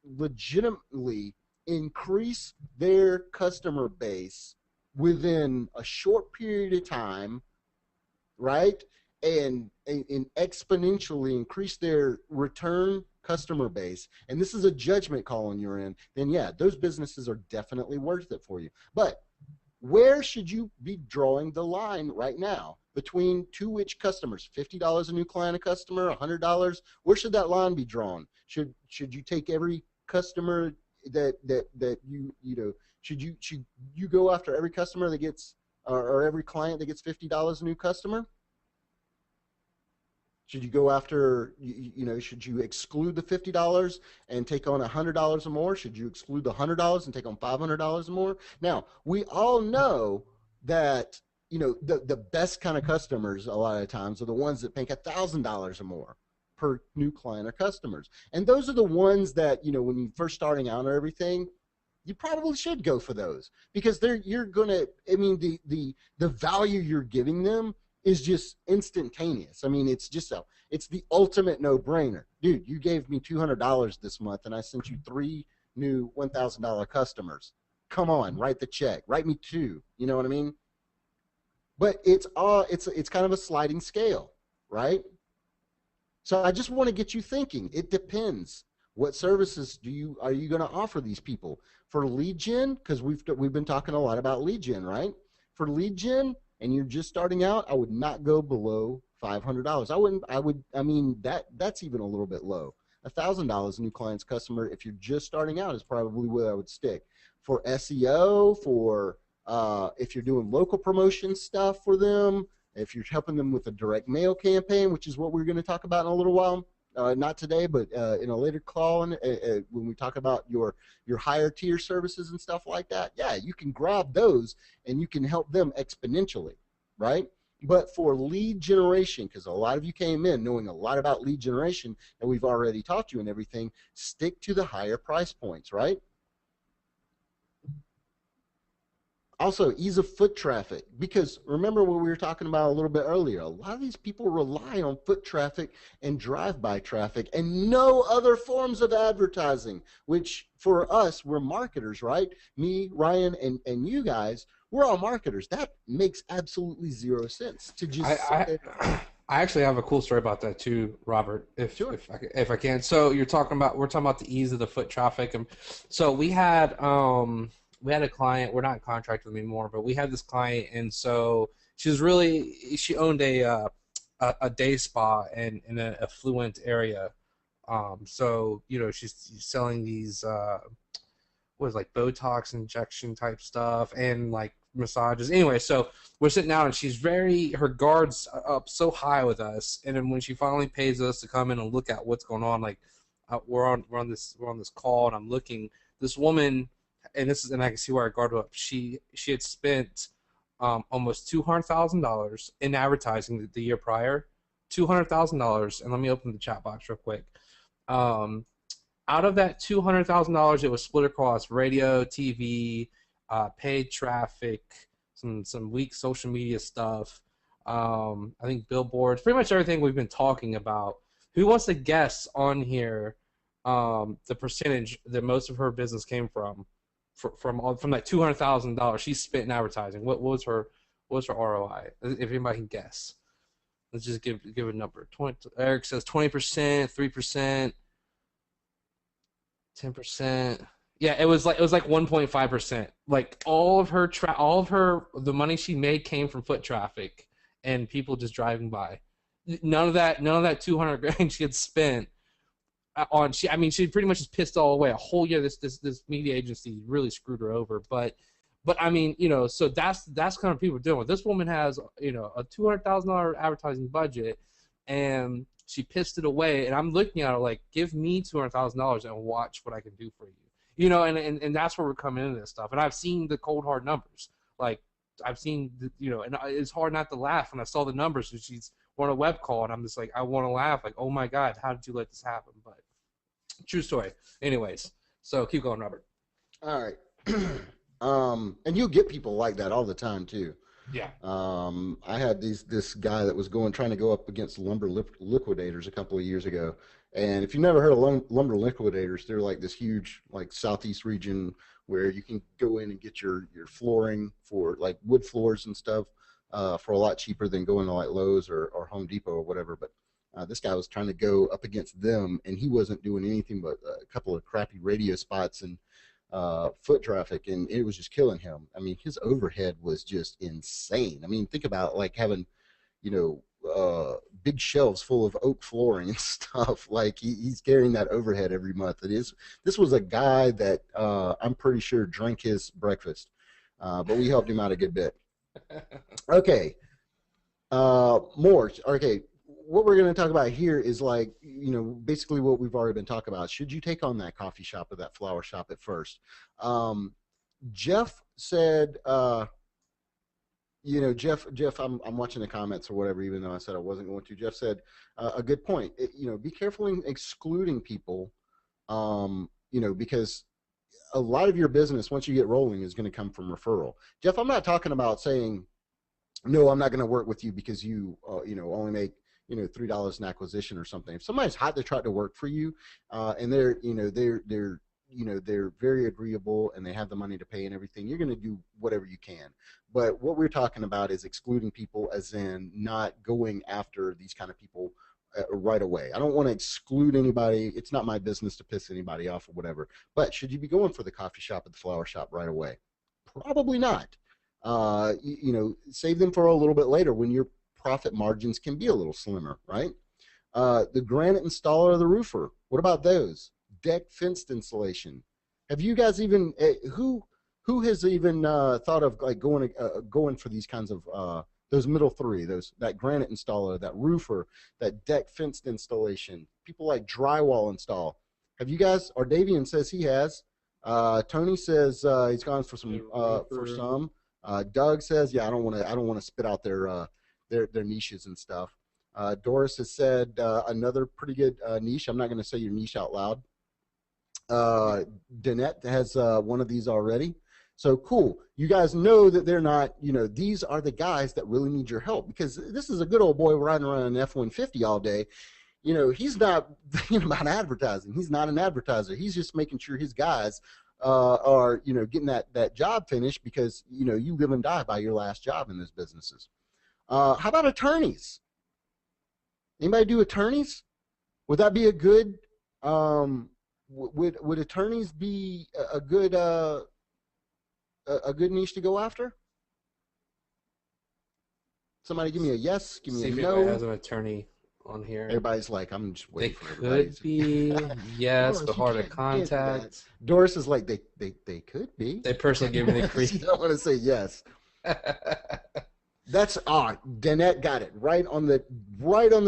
legitimately increase their customer base within a short period of time, right? And exponentially increase their return customer base, and this is a judgment call on your end, then yeah, those businesses are definitely worth it for you. But where should you be drawing the line right now between two which customers? $50 a new client, a customer, $100. Where should that line be drawn? Should you take every customer that should you go after every customer that gets or every client that gets $50 a new customer? Should you go after, should you exclude the $50 and take on $100 or more? Should you exclude the $100 and take on $500 or more? Now, we all know that, the best kind of customers a lot of times are the ones that make $1,000 or more per new client or customers. And those are the ones that, when you're first starting out or everything, you probably should go for those because you're going to, the value you're giving them is just instantaneous. I mean, it's the ultimate no-brainer. Dude, you gave me $200 this month, and I sent you 3 new $1,000 customers. Come on, write the check. Write me 2. You know what I mean? But it's kind of a sliding scale, right? So I just want to get you thinking. It depends. What services are you going to offer these people for lead gen? Because we've been talking a lot about lead gen, right? For lead gen, and you're just starting out, I would not go below $500. That's even a little bit low. $1,000 a new client's customer, if you're just starting out, is probably where I would stick. For SEO, for if you're doing local promotion stuff for them, if you're helping them with a direct mail campaign, which is what we're going to talk about in a little while, not today, but in a later call, when we talk about your higher tier services and stuff like that, yeah, you can grab those and you can help them exponentially, right? But for lead generation, because a lot of you came in knowing a lot about lead generation and we've already taught you and everything, stick to the higher price points, right? Also, ease of foot traffic, because remember what we were talking about a little bit earlier. A lot of these people rely on foot traffic and drive-by traffic and no other forms of advertising, which for us, we're marketers, right? Me, Ryan, and you guys, we're all marketers. That makes absolutely zero sense to just sit there.
I actually have a cool story about that too, Robert.
Sure.
If I can. So we're talking about the ease of the foot traffic, and so we had a client. We're not in contract with them anymore, but we had this client, and so she owned a day spa in an affluent area. So she's selling these like Botox injection type stuff and like massages. Anyway, so we're sitting down and her guard's up so high with us, and then when she finally pays us to come in and look at what's going on, like we're on this call and I'm looking, this woman, and I can see where our guard was up. She had spent almost $200,000 in advertising the year prior, $200,000, and let me open the chat box real quick. Out of that $200,000, it was split across radio, TV, paid traffic, some weak social media stuff. I think billboards, pretty much everything we've been talking about. Who wants to guess on here the percentage that most of her business came from that $200,000 she spent in advertising? What was her ROI? If anybody can guess. Let's just give a number. 20. Eric says 20%, 3%, 10%. Yeah, it was like 1.5%. Like all of her the money she made came from foot traffic and people just driving by. None of that 200 grand she had spent on she I mean she pretty much just pissed all away a whole year. This media agency really screwed her over. But I mean, so that's kind of people doing it. This woman has, a $200,000 advertising budget, and she pissed it away. And I'm looking at her like, give me $200,000 and watch what I can do for you. And that's where we're coming into this stuff. And I've seen the cold hard numbers. Like I've seen, and it's hard not to laugh when I saw the numbers. And she's on a web call, and I'm just like, I want to laugh. Like, oh my God, how did you let this happen? But true story. Anyways, so keep going, Robert.
All right. And you get people like that all the time too.
Yeah.
I had this guy that was trying to go up against lumber liquidators a couple of years ago. And if you've never heard of lumber liquidators, they're like this huge, like Southeast region where you can go in and get your flooring for like wood floors and stuff for a lot cheaper than going to like Lowe's or Home Depot or whatever. But this guy was trying to go up against them, and he wasn't doing anything but a couple of crappy radio spots and foot traffic, and it was just killing him. I mean, his overhead was just insane. I mean, think about like having, big shelves full of oak flooring and stuff. Like he's carrying that overhead every month. This was a guy that I'm pretty sure drank his breakfast, but we helped him out a good bit. Okay, more. Okay, what we're going to talk about here is like, basically what we've already been talking about. Should you take on that coffee shop or that flower shop at first? Jeff said, Jeff, I'm watching the comments or whatever, even though I said I wasn't going to. Jeff said a good point. Be careful in excluding people, because a lot of your business, once you get rolling, is going to come from referral. Jeff, I'm not talking about saying, no, I'm not going to work with you because you, only make $3 an acquisition or something. If somebody's hot to try to work for you, and they're very agreeable and they have the money to pay and everything, you're going to do whatever you can. But what we're talking about is excluding people, as in not going after these kind of people right away. I don't want to exclude anybody. It's not my business to piss anybody off or whatever. But should you be going for the coffee shop or the flower shop right away? Probably not. Save them for a little bit later when your profit margins can be a little slimmer, right? The granite installer or the roofer, what about those? Deck fenced installation. Have you guys even, who has even thought of like going for these kinds of, those middle three, that granite installer, that roofer, that deck fenced installation, people like drywall install? Have you guys, or Davian says he has, Tony says he's gone for some, Doug says, yeah, I don't want to spit out their niches and stuff. Doris has said another pretty good niche. I'm not going to say your niche out loud. Danette has one of these already. So cool. You guys know that they're not, these are the guys that really need your help, because this is a good old boy riding around an F-150 all day. He's not thinking about advertising. He's not an advertiser. He's just making sure his guys are, getting that job finished, because, you live and die by your last job in those businesses. How about attorneys? Anybody do attorneys? Would that be a good, would attorneys be a good niche to go after? Somebody give me a yes, give me
See
a
if
no.
anybody has an attorney on here.
Everybody's like, I'm just waiting for everybody.
They could be, yes,
Doris,
but hard to contact.
Doris is like, they could be.
They personally give me the creep.
You don't want to say yes. That's odd. Danette got it right on the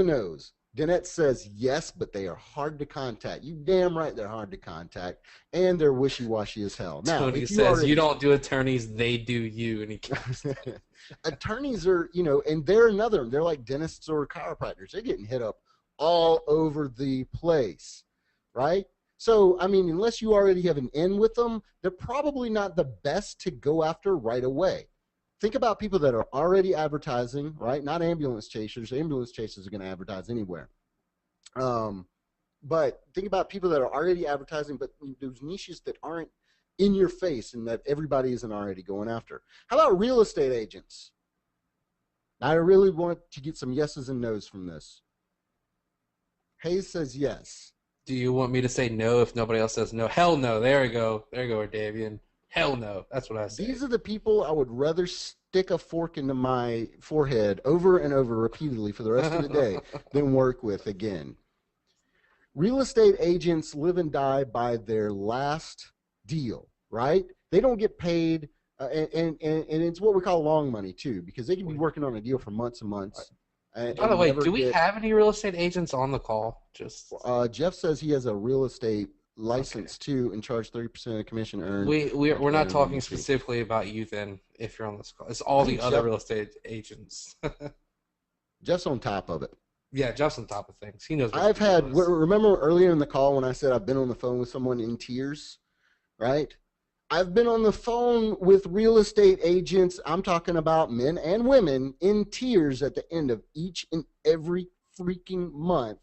nose. Danette says yes, but they are hard to contact. You damn right they're hard to contact, and they're wishy-washy as hell. Now,
Tony says you don't do attorneys, they do you, and he keeps
attorneys are, and they're another. They're like dentists or chiropractors. They're getting hit up all over the place, right? So, I mean, unless you already have an in with them, they're probably not the best to go after right away. Think about people that are already advertising, right? Not ambulance chasers. Ambulance chasers are going to advertise anywhere. But think about people that are already advertising, but those niches that aren't in your face and that everybody isn't already going after. How about real estate agents? I really want to get some yeses and nos from this. Hayes says yes.
Do you want me to say no if nobody else says no? Hell no. There we go. There you go, Davian. Hell no. That's what I say.
These are the people I would rather stick a fork into my forehead over and over repeatedly for the rest of the day than work with again. Real estate agents live and die by their last deal, right? They don't get paid, and it's what we call long money too, because they can be working on a deal for months and months
By the
and
way,
never
do we
get.
have any real estate agents on the call? Just
Jeff says he has a real estate
okay.
license too and charge 30% of the commission earned
We're
by
not
owner
talking
agency.
specifically about you then. If you're on this call, it's
I
all the
think
other real estate agents.
Jeff's on top of it.
Yeah, Jeff's on top of things. He knows what the
I've
deal
had,
is.
remember earlier in the call when I said I've been on the phone with someone in tears, right? I've been on the phone with real estate agents. I'm talking about men and women in tears at the end of each and every freaking month.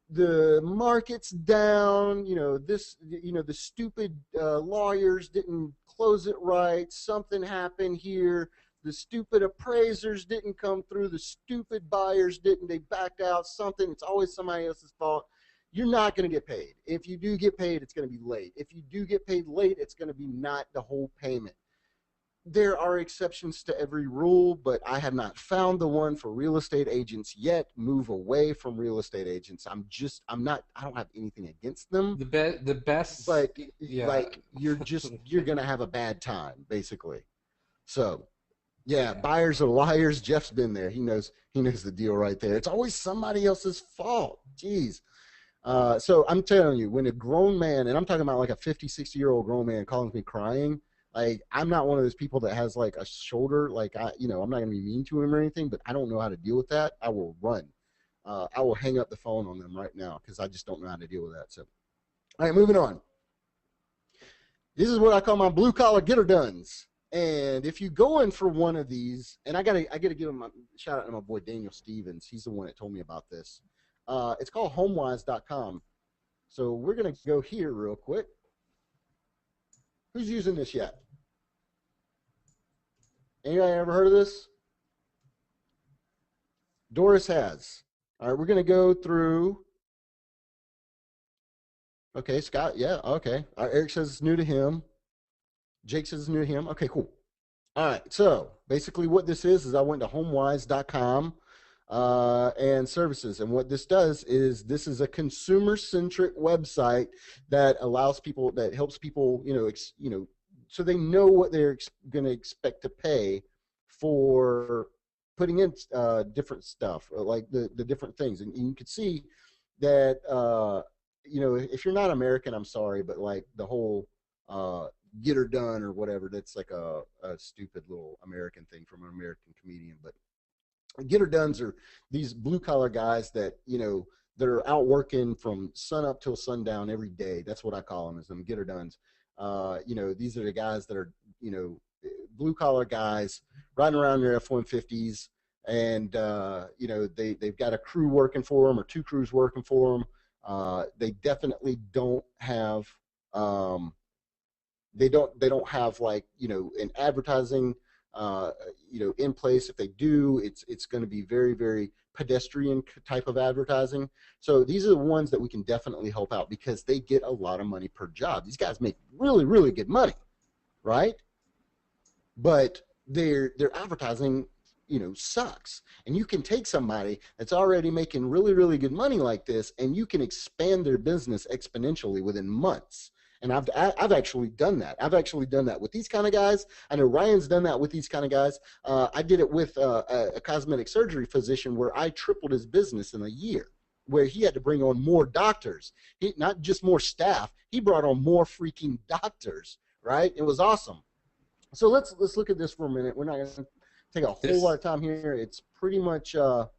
The market's down, the stupid lawyers didn't close it right, something happened here, the stupid appraisers didn't come through, the stupid buyers didn't, they backed out, something, it's always somebody else's fault. You're not going to get paid. If you do get paid, it's going to be late. If you do get paid late, it's going to be not the whole payment. There are exceptions to every rule, but I have not found the one for real estate agents yet. Move away from real estate agents. I'm not, I don't have anything against them,
The best,
but
yeah,
like you're going to have a bad time, basically. So, yeah,
yeah.
buyers are liars. Jeff's been there. He knows the deal right there. It's always somebody else's fault. Jeez. So I'm telling you, when a grown man, and I'm talking about like a 50, 60-year-old grown man calling me crying, like I'm not one of those people that has like a shoulder, like I'm not gonna be mean to him or anything, but I don't know how to deal with that. I will run. I will hang up the phone on them right now because I just don't know how to deal with that. So, all right, moving on. This is what I call my blue collar getter duns. And if you go in for one of these, and I gotta give him a shout out to my boy Daniel Stevens. He's the one that told me about this. It's called homewise.com. So we're gonna go here real quick. Who's using this yet? Anybody ever heard of this? Doris has. All right, we're gonna go through. Okay, Scott. Yeah. Okay. Eric says it's new to him. Jake says it's new to him. Okay, cool. All right. So basically, what this is I went to homewise.com and services, and what this does is this is a consumer-centric website that allows people, that helps people, so they know what they're going to expect to pay for putting in different stuff, like the different things, and you can see that if you're not American, I'm sorry, but like the whole get her done or whatever, that's like a stupid little American thing from an American comedian. But get her dones are these blue collar guys that that are out working from sun up till sundown every day. That's what I call them, is them get her dones. These are the guys that are blue collar guys riding around their F-150s, and they've got a crew working for them or two crews working for them. They definitely don't have they don't have like an advertising in place. If they do, it's going to be very, very pedestrian type of advertising. So these are the ones that we can definitely help out because they get a lot of money per job. These guys make really, really good money, right? But their advertising sucks. And you can take somebody that's already making really, really good money like this, and you can expand their business exponentially within months. And I've actually done that. I've actually done that with these kind of guys. I know Ryan's done that with these kind of guys. I did it with a cosmetic surgery physician where I tripled his business in a year, where he had to bring on more doctors. Not just more staff. He brought on more freaking doctors. Right? It was awesome. So let's look at this for a minute. We're not going to take a whole lot
This
of time here. It's pretty much let's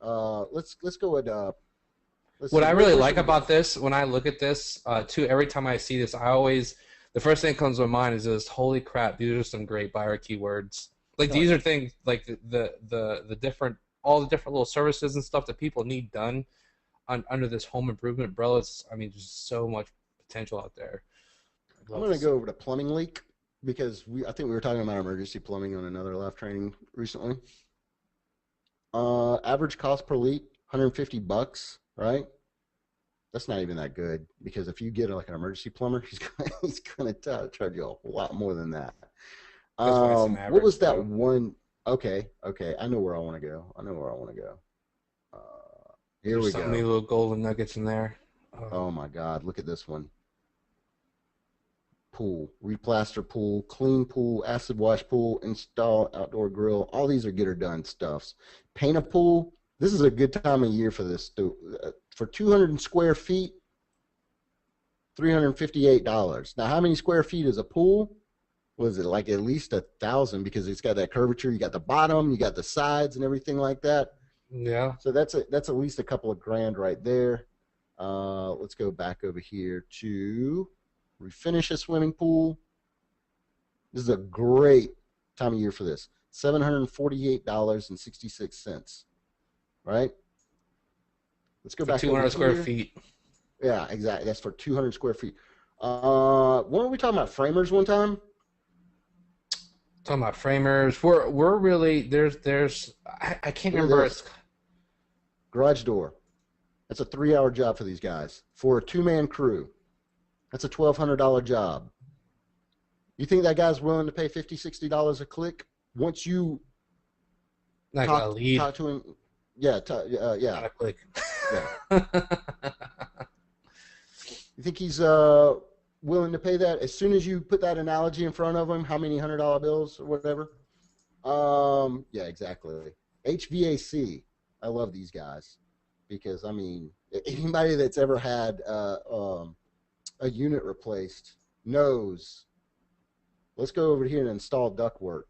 go at let's
what
see
I really
where should
like
we
about
go?
this when I look at this too. Every time I see this, I always the first thing that comes to my mind is just holy crap. These are some great buyer keywords. Like
Oh
these
yeah.
are things like the different all the different little services and stuff that people need done under this home improvement umbrella. It's I mean, there's so much potential out there. I'd
I'm
love
going
to
to go
see.
over to plumbing leak because I think we were talking about emergency plumbing on another live training recently. average cost per leak, $150, right? That's not even that good because if you get like an emergency plumber, he's gonna charge you a whole lot more than that.
That's why it's an
What
average
was that
though.
one? Okay, okay, I know where I want to go. I know where I want to go. Here
There's
we
so many
go.
little golden nuggets in there.
Oh my God, look at this one. Pool, replaster pool, clean pool, acid wash pool, install outdoor grill. All these are get her done stuffs. Paint a pool. This is a good time of year for this. For 200 square feet, $358. Now, how many square feet is a pool? Was it like at least 1,000 because it's got that curvature? You got the bottom, you got the sides, and everything like that.
Yeah.
So that's at least a couple of grand right there. Let's go back over here to refinish a swimming pool. This is a great time of year for this. $748.66. Right? Let's go
For
back
200
over
square
here.
feet.
Yeah, exactly. That's for 200 square feet. Weren't we talking about framers one time?
Talking about framers. We're really I can't
Look at
remember.
this. Garage door. That's a 3-hour job for these guys. For a two-man crew. That's a $1,200 job. You think that guy's willing to pay $50, $60 a click once you
Like a lead,
talk to him? Yeah, yeah,
not a click.
yeah. You think he's willing to pay that as soon as you put that analogy in front of him? How many $100 bills or whatever? Yeah, exactly. HVAC. I love these guys because I mean, anybody that's ever had a unit replaced knows. Let's go over here and install ductwork.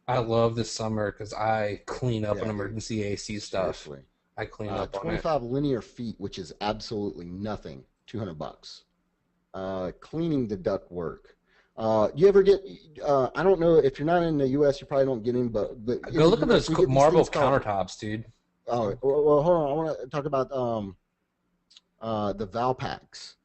I love this summer because I clean up an
Yeah, dude.
emergency AC stuff.
Seriously.
I clean up on it.
25 linear feet, which is absolutely nothing. $200. Cleaning the ductwork. You ever get? I don't know if you're not in the U.S. You probably don't get in, but in
Go
the
look at
U.S.
those
we get these
marble
things called.
countertops, dude.
Oh, well, hold on. I want to talk about the Valpaks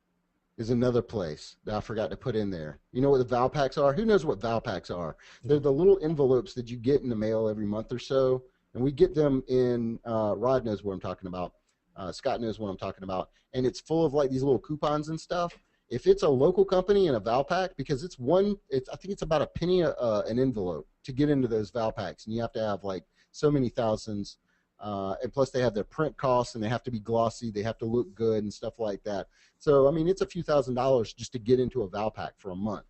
is another place that I forgot to put in there. You know what the Valpaks are? Who knows what Valpaks are? They're the little envelopes that you get in the mail every month or so, and we get them in. Rod knows what I'm talking about. Scott knows what I'm talking about, and it's full of like these little coupons and stuff. If it's a local company in a Valpak, because I think it's about a penny an envelope to get into those Valpaks, and you have to have like so many thousands. And plus, they have their print costs, and they have to be glossy. They have to look good and stuff like that. So, I mean, it's a few $1,000s just to get into a Valpak for a month.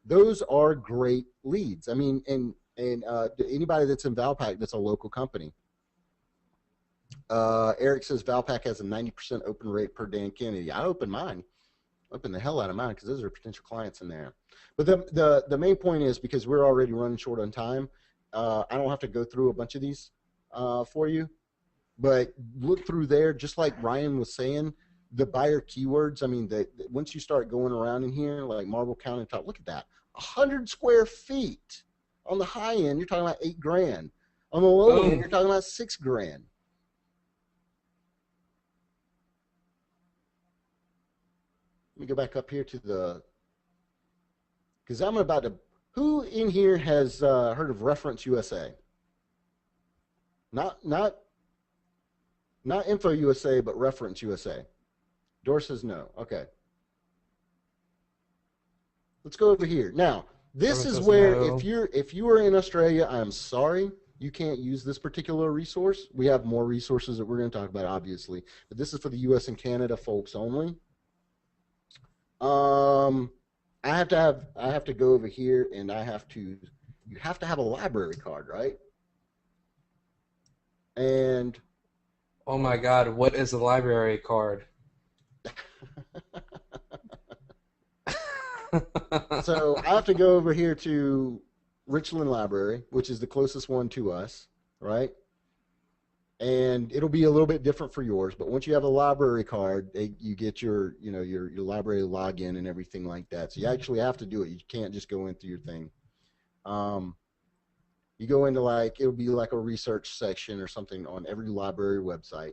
Those are great leads. I mean, and anybody that's in Valpak that's a local company. Eric says Valpak has a 90% open rate per Dan Kennedy. I open mine. Open the hell out of mine because those are potential clients in there. But the main point is because we're already running short on time, I don't have to go through a bunch of these for you. But look through there, just like Ryan was saying, the buyer keywords. I mean, once you start going around in here, like marble countertop, look at that, 100 square feet. On the high end, you're talking about $8,000. On the low end,
Boom.
you're talking about $6,000. Let me go back up here to because I'm about to. Who in here has heard of Reference USA? Not Info USA, but Reference USA. Dor says no. Okay. Let's go over here. Now, this
Everyone
is
says
where
no.
if you are in Australia, I'm sorry, you can't use this particular resource. We have more resources that we're going to talk about, obviously, but this is for the U.S. and Canada folks only. I have to go over here and you have to have a library card, right? And
Oh my God, what is a library card?
so I have to go over here to Richland Library, which is the closest one to us, right? And it'll be a little bit different for yours, but once you have a library card, you get your library login and everything like that. So you actually have to do it. You can't just go into your thing. You go into it'll be like a research section or something on every library website,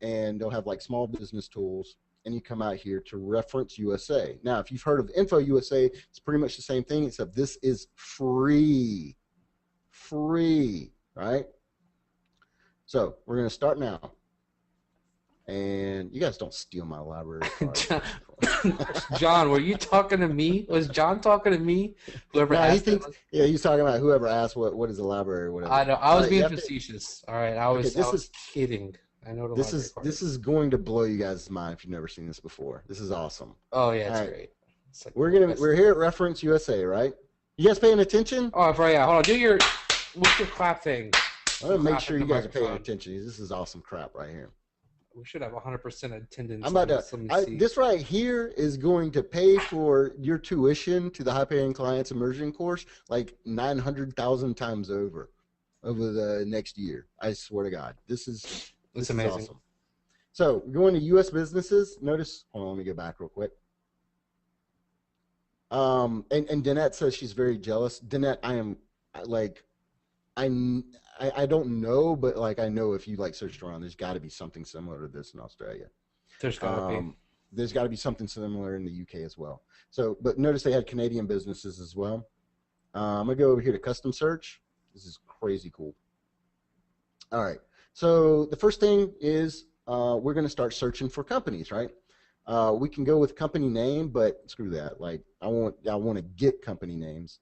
and they'll have like small business tools. And you come out here to Reference USA. Now, if you've heard of Info USA, it's pretty much the same thing, except this is free, right? So we're going to start now. And you guys don't steal my library card.
John, John, were you talking to me? Was John talking to me? Whoever
No, he
asked that
thinks,
was.
yeah, he's talking about whoever asked what is a library or
I
whatever.
know. I
All
was
right, you
being
have to,
facetious. All right. I
okay,
was. I was kidding. I know what a library card
this
is.
is going to blow you guys' mind if you've never seen this before. This is awesome.
Oh yeah,
All
it's
right,
great. It's like the best.
we're here at Reference USA, right? You guys paying attention?
Oh, right. Yeah. Hold on. Do your what's your clap thing?
I'm
You
gonna make
clap
sure
at the
you guys are paying
microphone.
attention. This is awesome crap right here.
We should have 100% attendance
I'm
on
about to.
this. Let me see.
This right here is going to pay for your tuition to the High Paying Clients Immersion course like 900,000 times over the next year. I swear to God,
It's
this is
amazing.
awesome. So going to U.S. businesses. Notice. Hold on, let me go back real quick. And Danette says she's very jealous. Danette, I am like, I don't know, but like I know if you like searched around, there's got to be something similar to this in Australia.
There's gotta be.
There's got to be something similar in the UK as well. So, but notice they had Canadian businesses as well. I'm gonna go over here to custom search. This is crazy cool. All right. So the first thing is we're gonna start searching for companies, right? We can go with company name, but screw that. Like I want to get company names.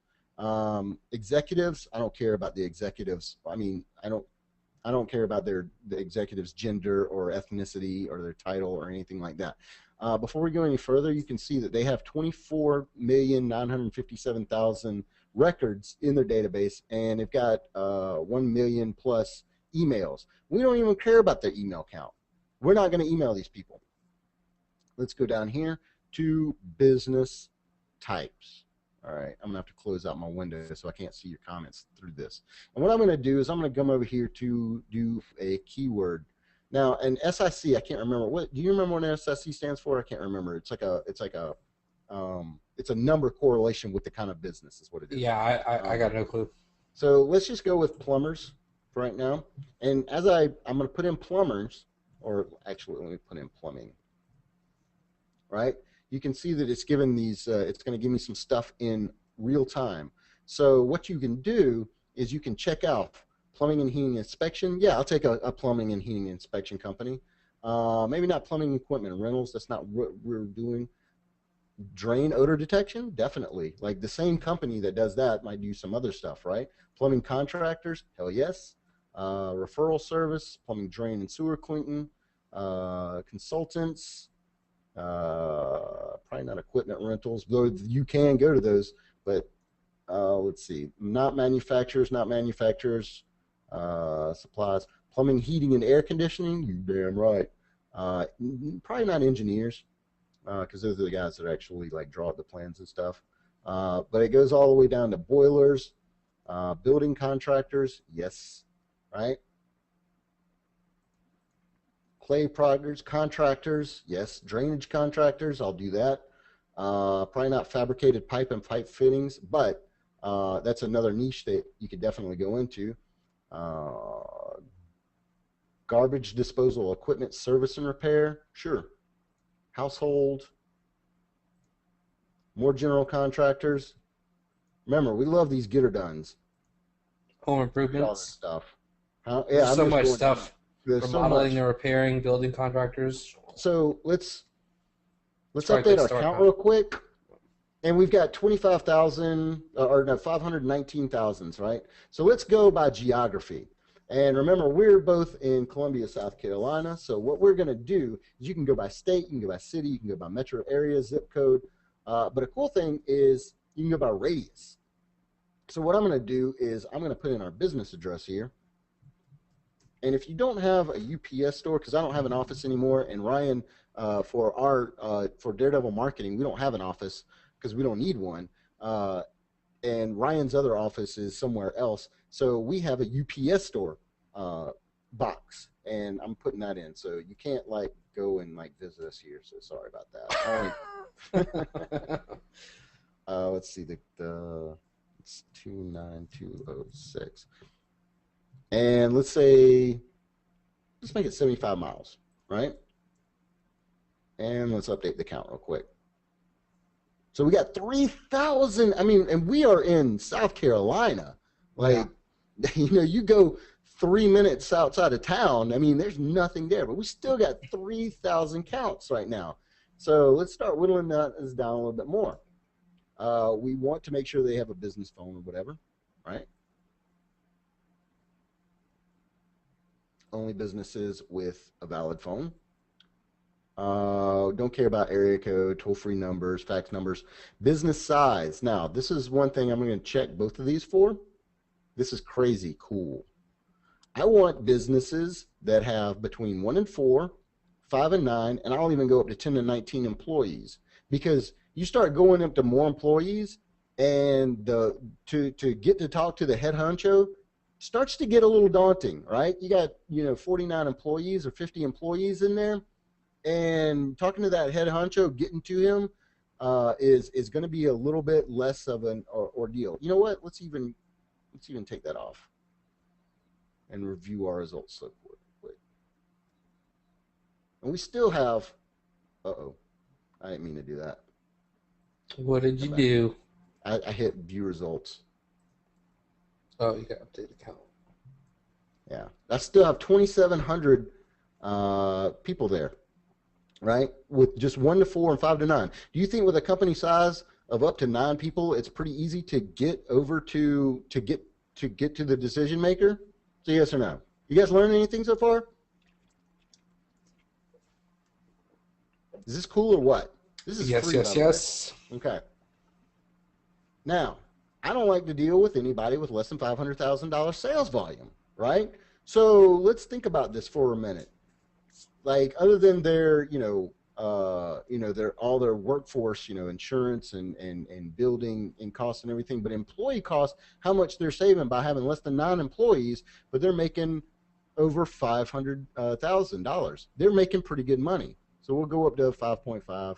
Executives, I don't care about the executives. I mean, I don't care about the executives' gender or ethnicity or their title or anything like that. Before we go any further, you can see that they have 24,957,000 records in their database, and they've got 1 million plus emails. We don't even care about their email count. We're not going to email these people. Let's go down here to business types. All right, I'm going to have to close out my window so I can't see your comments through this. And what I'm going to do is I'm going to come over here to do a keyword. Now, an SIC, I can't remember. What do you remember what an SIC stands for? I can't remember. It's a number correlation with the kind of business is what it is.
Yeah, I got no clue.
So let's just go with plumbers for right now. And as I'm going to put in plumbers, or actually let me put in plumbing. Right? You can see that it's given these, it's going to give me some stuff in real time. So what you can do is you can check out plumbing and heating inspection. Yeah, I'll take a plumbing and heating inspection company. Maybe not plumbing equipment rentals. That's not what we're doing. Drain odor detection, definitely. Like the same company that does that might do some other stuff, right? Plumbing contractors, hell yes. Referral service, plumbing drain and sewer cleaning, consultants. Probably not equipment rentals, though you can go to those, but let's see, not manufacturers, supplies, plumbing, heating, and air conditioning, you damn right. Probably not engineers, because those are the guys that actually like draw up the plans and stuff. But it goes all the way down to boilers, building contractors, yes, right? Clay proggers, contractors, yes. Drainage contractors, I'll do that. Probably not fabricated pipe and pipe fittings, but that's another niche that you could definitely go into. Garbage disposal equipment service and repair, sure. Household, more general contractors. Remember, we love these get-her-dones.
Home
All this
improvements.
stuff. Yeah,
There's
I'm
so
just
much
going down.
stuff.
There's so
Remodeling
much.
and repairing, building contractors.
So let's
probably a
update
good
our
start,
count
huh?
real quick. And we've got 25,000, or no, 519,000s, right? So let's go by geography. And remember, we're both in Columbia, South Carolina. So what we're going to do is you can go by state, you can go by city, you can go by metro area, zip code. But a cool thing is you can go by radius. So what I'm going to do is I'm going to put in our business address here. And if you don't have a UPS store, because I don't have an office anymore, and Ryan, for Daredevil Marketing, we don't have an office because we don't need one. And Ryan's other office is somewhere else. So we have a UPS store box, and I'm putting that in. So you can't like go and like visit us here. So sorry about that. Let's see, it's 29206. And let's make it 75 miles, right? And let's update the count real quick. So we got 3,000. I mean, and we are in South Carolina. Like,
Yeah.
you know, you go 3 minutes outside of town. I mean, there's nothing there, but we still got 3,000 counts right now. So let's start whittling this down a little bit more. We want to make sure they have a business phone or whatever, right? Only businesses with a valid phone. Don't care about area code, toll-free numbers, fax numbers. Business size. Now, this is one thing I'm going to check both of these for. This is crazy cool. I want businesses that have between 1 and 4, 5 and 9, and I'll even go up to 10 and 19 employees. Because you start going up to more employees, and to get to talk to the head honcho starts to get a little daunting, right? You got 49 employees or 50 employees in there, and talking to that head honcho, getting to him is going to be a little bit less of an ordeal. You know what? Let's even take that off and review our results so quick. And we still have. Uh-oh, I didn't mean to do that.
What did you do?
I hit view results.
Oh, you got to update the count.
Yeah, I still have 2,700 people there, right? With just 1 to 4 and 5 to 9. Do you think with a company size of up to 9 people, it's pretty easy to get over to get to the decision maker? So yes or no? You guys learn anything so far? Is this cool or what? This is
yes,
free,
yes, yes.
Okay. Now, I don't like to deal with anybody with less than $500,000 sales volume, right? So let's think about this for a minute. Like, other than their, their all their workforce, insurance and building and costs and everything, but employee costs, how much they're saving by having less than 9 employees, but they're making over $500,000. They're making pretty good money. So we'll go up to 5.5,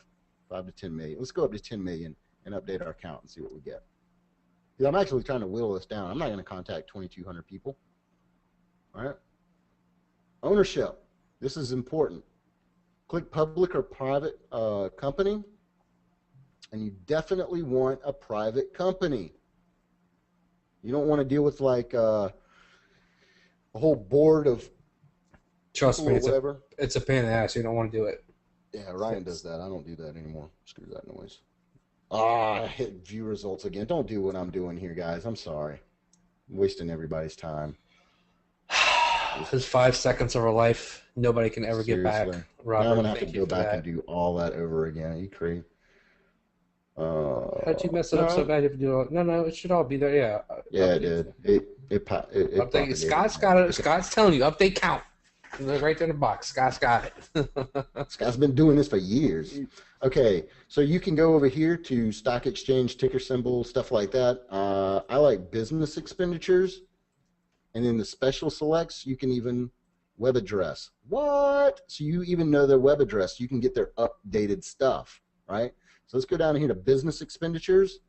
5 to 10 million. Let's go up to 10 million and update our count and see what we get. Because I'm actually trying to whittle this down. I'm not going to contact 2,200 people. All right. Ownership. This is important. Click public or private company, and you definitely want a private company. You don't want to deal with like a whole board of
Trust me,
whatever.
It's a pain in the ass. You don't want to do it.
Yeah, Ryan does that. I don't do that anymore. Screw that noise. I hit view results again. Don't do what I'm doing here, guys. I'm sorry. I'm wasting everybody's time.
It's 5 seconds of our life. Nobody can ever get back. Robert,
now I'm going to have to go back and do all that over again. Are you crazy?
How'd you mess it up so bad? You have to do it? No, it should all be there. Yeah.
Yeah, it did. It
update. Scott's got it. Scott's telling you update count. Right there in the box. Scott's got it.
Scott's been doing this for years. Okay, so you can go over here to stock exchange, ticker symbol, stuff like that. I like business expenditures. And in the special selects, you can even web address. What? So you even know their web address. You can get their updated stuff, right? So let's go down here to business expenditures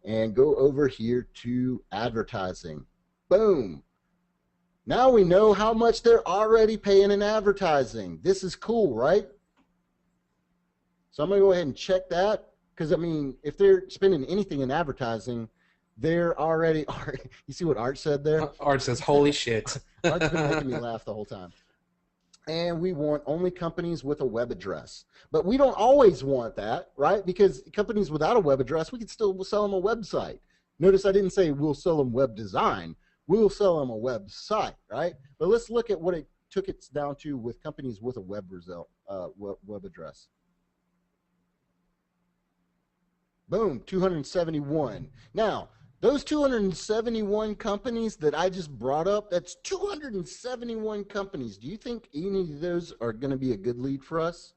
and go over here to advertising. Boom. Now we know how much they're already paying in advertising. This is cool, right? So I'm going to go ahead and check that because, I mean, if they're spending anything in advertising, they're already – you see what Art said there?
Art says, holy shit.
Art's been making me laugh the whole time. And we want only companies with a web address. But we don't always want that, right? Because companies without a web address, we can still sell them a website. Notice I didn't say we'll sell them web design. We'll sell them a website, right? But let's look at what it took it down to with companies with a web address. Boom, 271. Now, those 271 companies that I just brought up, that's 271 companies. Do you think any of those are going to be a good lead for us?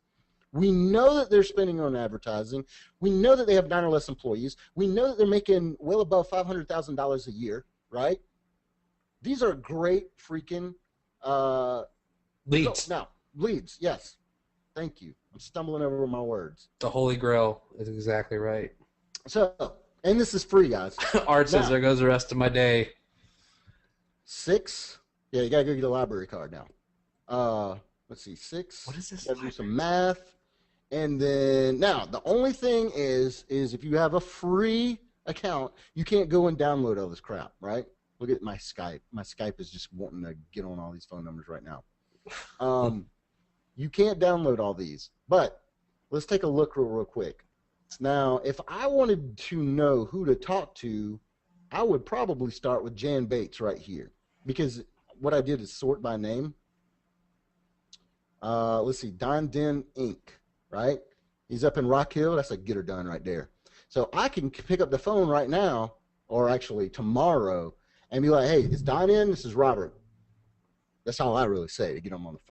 We know that they're spending on advertising. We know that they have 9 or less employees. We know that they're making well above $500,000 a year, right? These are great freaking
leads.
No, leads, yes. Thank you. I'm stumbling over my words.
The Holy Grail is exactly right.
So, and this is free, guys.
Art says, there goes the rest of my day.
6. Yeah, you got to go get a library card now. Let's see, 6.
What is this?
Got to do some math. And then, now, the only thing is if you have a free account, you can't go and download all this crap, right? Look at my Skype. My Skype is just wanting to get on all these phone numbers right now. Um, you can't download all these, but let's take a look real quick. Now, if I wanted to know who to talk to, I would probably start with Jan Bates right here, because what I did is sort by name. Let's see, Don Den Inc., right? He's up in Rock Hill. That's a get her done right there. So I can pick up the phone right now, or actually tomorrow, and be like, hey, is Don in? This is Robert. That's all I really say to get him on the phone.